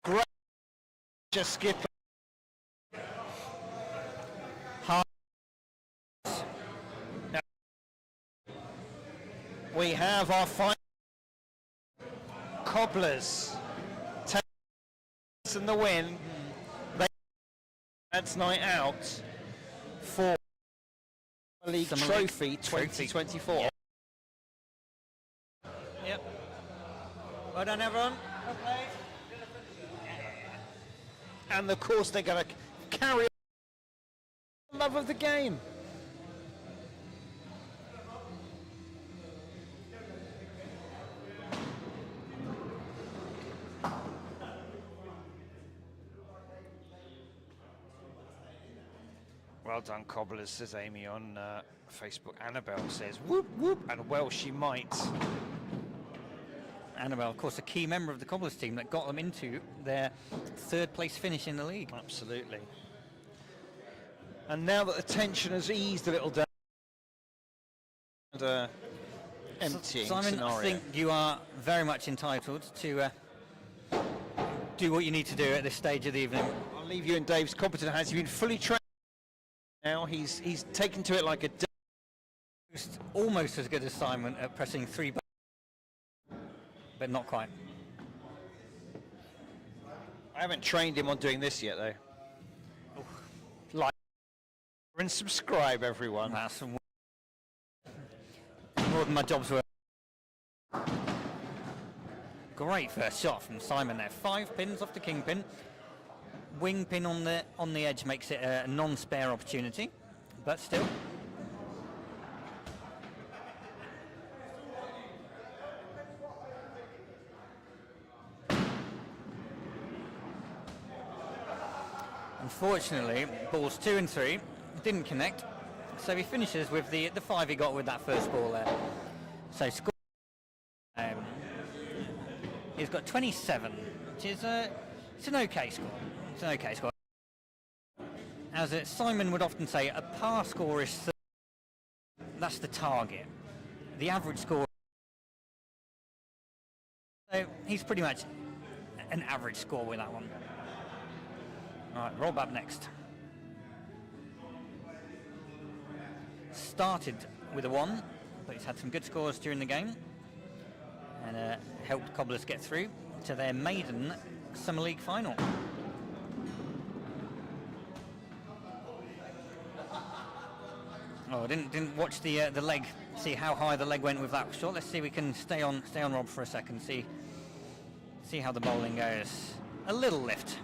Great, just skip. Now, we have our final Cobblers take and the win. That's night out for League Summer Trophy League 2024. Yep. Yep. Well done, everyone. And of course they're going to carry on the love of the game. Well done, Cobblers, says Amy on Facebook. Annabelle says, whoop, whoop, and well, she might. Annabelle, of course, a key member of the Cobblers team that got them into their 3rd place finish in the league. Absolutely. And now that the tension has eased a little down, and emptying Simon, scenario. I think you are very much entitled to do what you need to do at this stage of the evening. I'll leave you in Dave's competent hands. He's been fully trained now. He's taken to it like a Almost as good as Simon at pressing 3 buttons, but not quite. I haven't trained him on doing this yet, though. Like and subscribe, everyone. That's more than my job's worth. Great first shot from Simon there. 5 pins off the kingpin. Wing pin on the edge makes it a non-spare opportunity, but still. Unfortunately, balls 2 and 3 didn't connect, so he finishes with the 5 he got with that first ball there. So score. He's got 27, which is it's an okay score. It's an okay score. As Simon would often say, a par score is 30. That's the target. The average score. So he's pretty much an average score with that one. All right, Rob up next. Started with a 1, but he's had some good scores during the game and helped Cobblers get through to their maiden Summer League final. Oh, I didn't watch the leg, see how high the leg went with that shot. Let's see if we can stay on Rob for a second, see how the bowling goes. A little lift.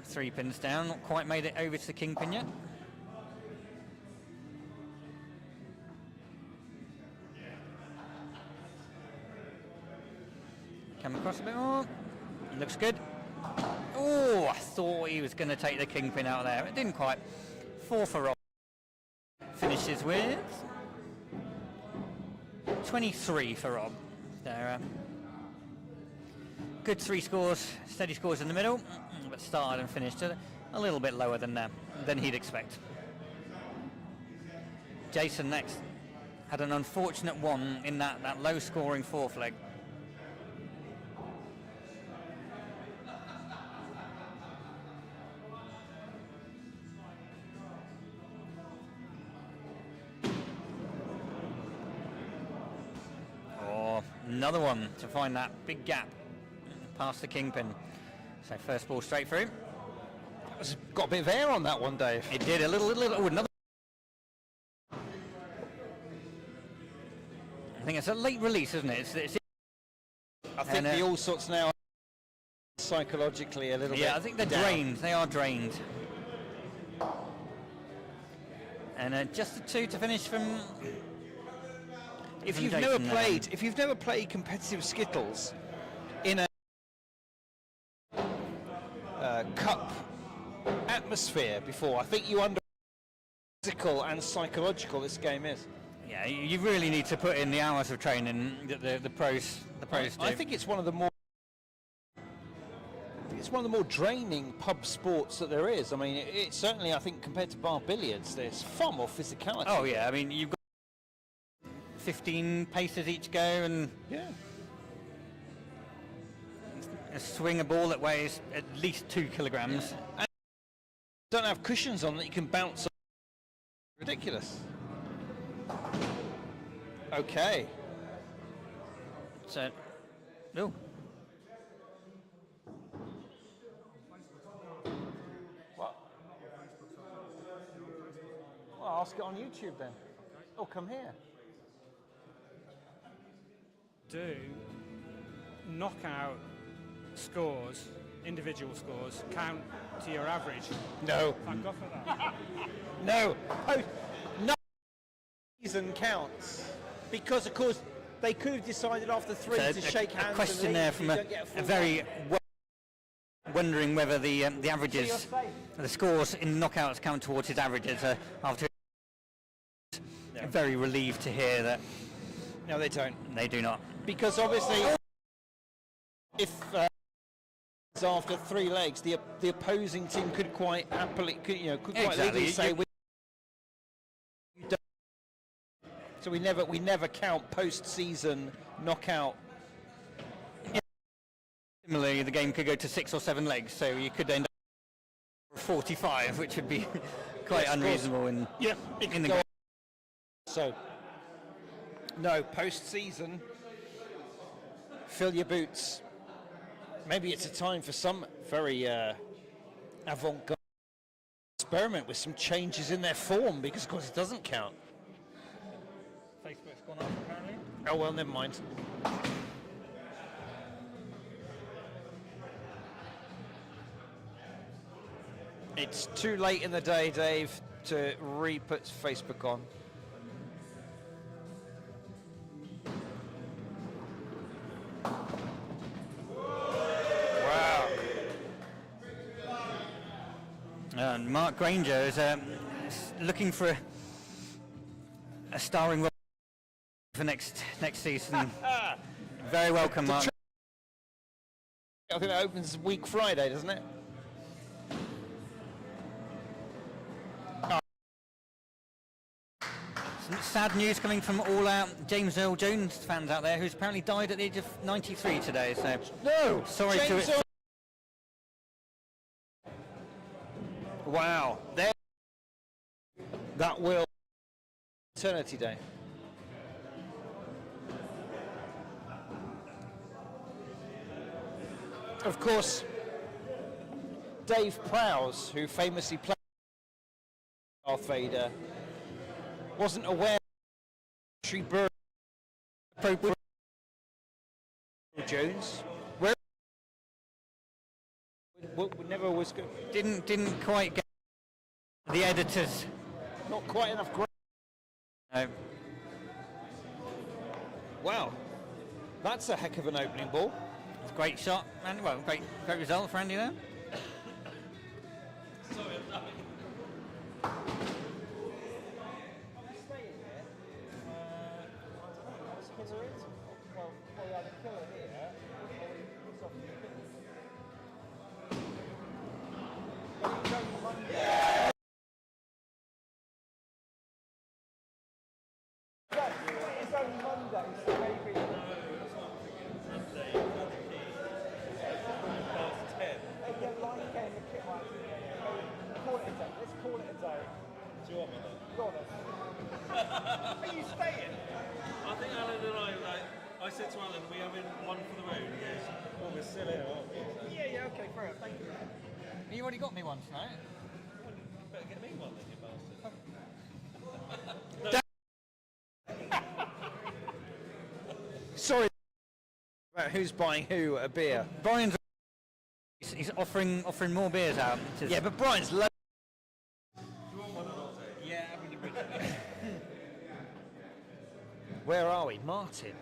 3 pins down, not quite made it over to the kingpin yet. Come across a bit more. Looks good. Oh, I thought he was going to take the kingpin out there. It didn't quite. 4 for Rob. Finishes with 23 for Rob. There, good 3 scores, steady scores in the middle, but started and finished a little bit lower than he'd expect. Jason next had an unfortunate 1 in that low-scoring 4th leg. Another one to find that big gap past the kingpin. So first ball straight through. It's got a bit of air on that one, Dave. It did a little. Oh, another. I think it's a late release, isn't it? I think the Alsorts now psychologically a little bit. Yeah, I think they're down. drained. They are drained. And just a 2 to finish from. If you've never played competitive Skittles in a cup atmosphere before, I think you understand how physical and psychological this game is. Yeah, you really need to put in the hours of training that the pros do. I think it's one of the more draining pub sports that there is. I mean, it's certainly, I think, compared to bar billiards, there's far more physicality. Oh yeah, I mean you've got 15 paces each go, and swing a ball that weighs at least 2 kilograms. And don't have cushions on that you can bounce on. Ridiculous. Okay. So, no. What? Well, I'll ask it on YouTube then. Oh, come here. Do knockout scores, individual scores, count to your average? No. Thank God for that. No. No season counts. Because, of course, they could have decided after 3 to shake hands. A question there from a very wondering whether the averages, the scores in knockouts count towards his averages after. Very relieved to hear that. No, they don't. They do not. Because obviously, if after 3 legs, the opposing team could quite happily, legally say we don't. So we never count post-season knockout. Similarly, the game could go to 6 or 7 legs, so you could end up with 45, which would be quite unreasonable in the game. So, no, post-season, fill your boots. Maybe it's a time for some very avant-garde experiment with some changes in their form, because of course it doesn't count. Facebook's gone up apparently. Oh well, never mind. It's too late in the day, Dave, to re-put Facebook on. Wow. Mark Granger is looking for a starring role for next season. Very welcome, Mark. I think that opens week Friday, doesn't it? Some sad news coming from all our James Earl Jones fans out there, who's apparently died at the age of 93 today. So No! sorry James to. Wow. There. That will. Eternity Day. Of course, Dave Prowse, who famously played Darth Vader, wasn't aware Tree Bird appropriate Jones. Where we never was good. Didn't quite get the editors. Not quite enough. No. Wow, that's a heck of an opening ball. Great shot, and well, great result for Andy there. I said to Alan, we having one for the road? He goes, well, we're still here, aren't we? So, yeah, okay, fair enough, thank you. You already got me one tonight. You better get me one then, you bastard. Sorry about who's buying who a beer. Brian's he's offering more beers out. Yeah, but Brian's low. Yeah, having the bridge. Where are we? Martin.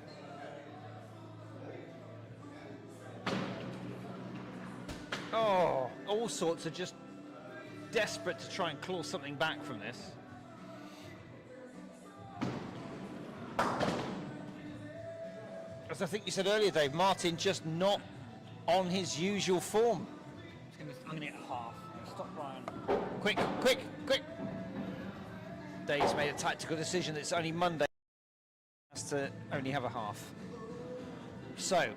Oh, all sorts are just desperate to try and claw something back from this. As I think you said earlier, Dave, Martin just not on his usual form. I'm going to get a half. Stop Brian. Quick, quick, quick. Dave's made a tactical decision that it's only Monday. Has to only have a half. So,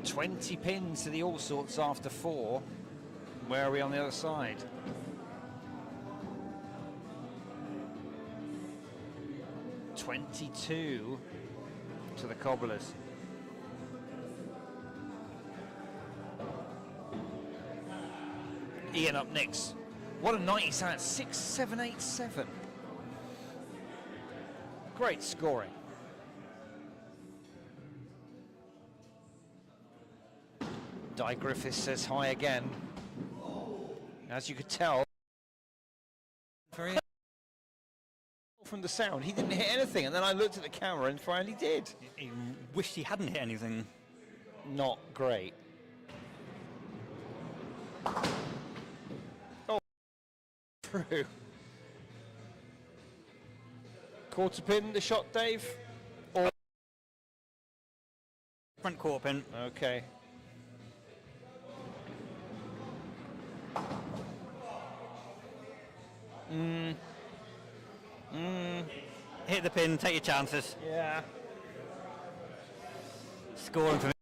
$20 pins to the Alsorts after 4. Where are we on the other side? $22 to the Cobblers. Ian up next. What a night he's had. 6-7-8-7. Great scoring. Di Griffiths says hi again. As you could tell from the sound, he didn't hit anything, and then I looked at the camera and finally did. He wished he hadn't hit anything. Not great. Oh, through. Quarter pin the shot, Dave? Or Front quarter pin. okay. Hit the pin, take your chances. Yeah. Scoring for me.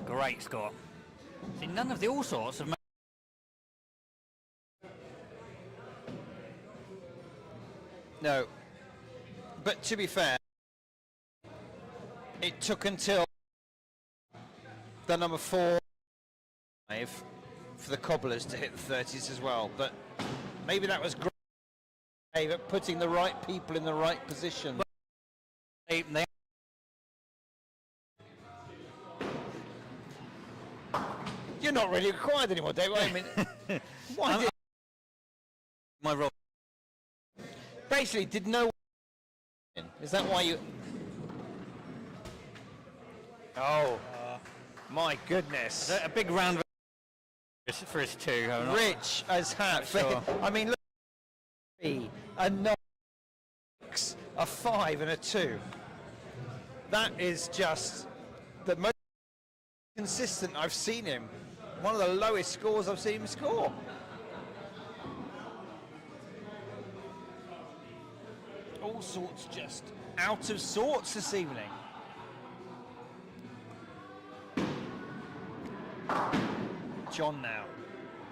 Great score. See, none of the Alsorts have made. No. But to be fair, it took until the number 4 for the Cobblers to hit the 30s as well. But maybe that was great at putting the right people in the right position. They You're not really required anymore, Dave. I mean, why did my role. basically did no? Is that why you? Oh, My goodness. A big round for his 2. I'm not- Rich as hat. Sure. I mean, look, 3, a 9, 6, a 5, and a 2. That is just the most consistent I've seen him. One of the lowest scores I've seen him score. All sorts just out of sorts this evening. John now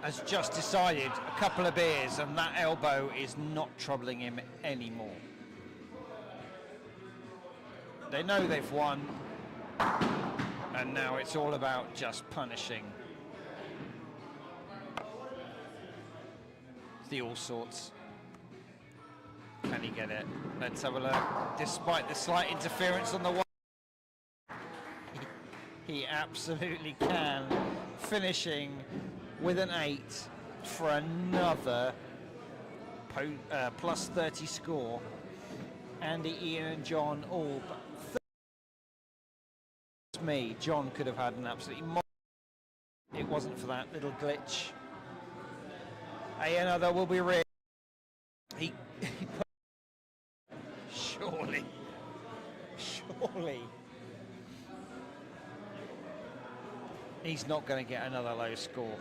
has just decided a couple of beers and that elbow is not troubling him anymore. They know they've won and now it's all about just punishing the Alsorts. Can he get it? Let's have a look. Despite the slight interference on the one, he absolutely can. Finishing with an 8 for another plus 30 score. Andy, Ian and John all. But me, John could have had an absolutely. It wasn't for that little glitch. Another will be real. He surely. He's not going to get another low score.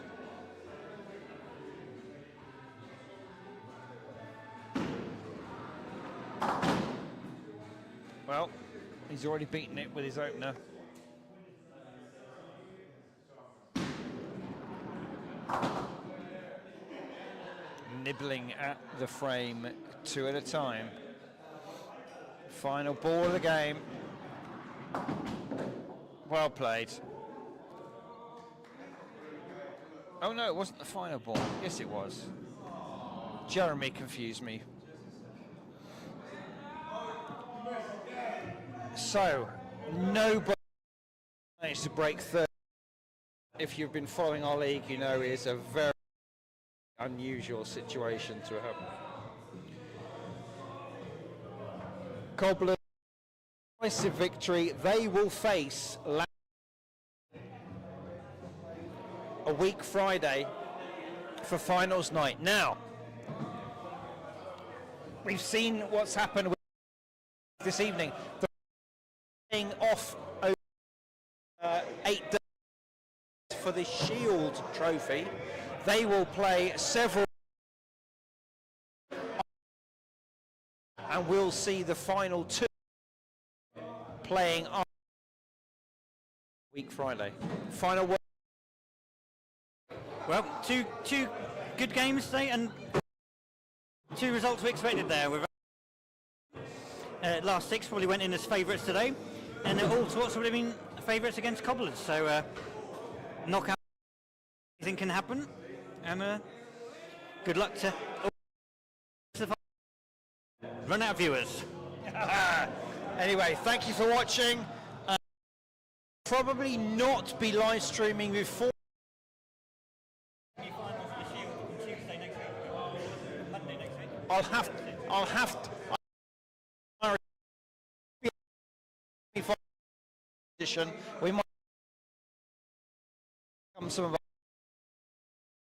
Well, he's already beaten it with his opener. Nibbling at the frame 2 at a time. Final ball of the game. Well played. Oh no, it wasn't the final ball. Yes, it was. Jeremy confused me. So, nobody managed to break 30. If you've been following our league, you know it's a very unusual situation to happen. Cobblers, decisive victory. They will face a week Friday for finals night. Now, we've seen what's happened with this evening. They're playing off over 8 days for the Shield Trophy. They will play several, and we'll see the final 2 playing on week Friday. Final word. Well, two good games today, and 2 results we expected there. With last 6 probably went in as favourites today, and all sorts would have been favourites against Cobblers. So knockout, anything can happen, and good luck to run out of viewers. Anyway, thank you for watching. Probably not be live streaming before. I'll have we might come some of our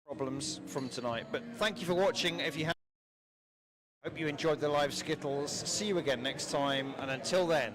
problems from tonight, but thank you for watching. If you have, hope you enjoyed the live Skittles. See you again next time, and until then,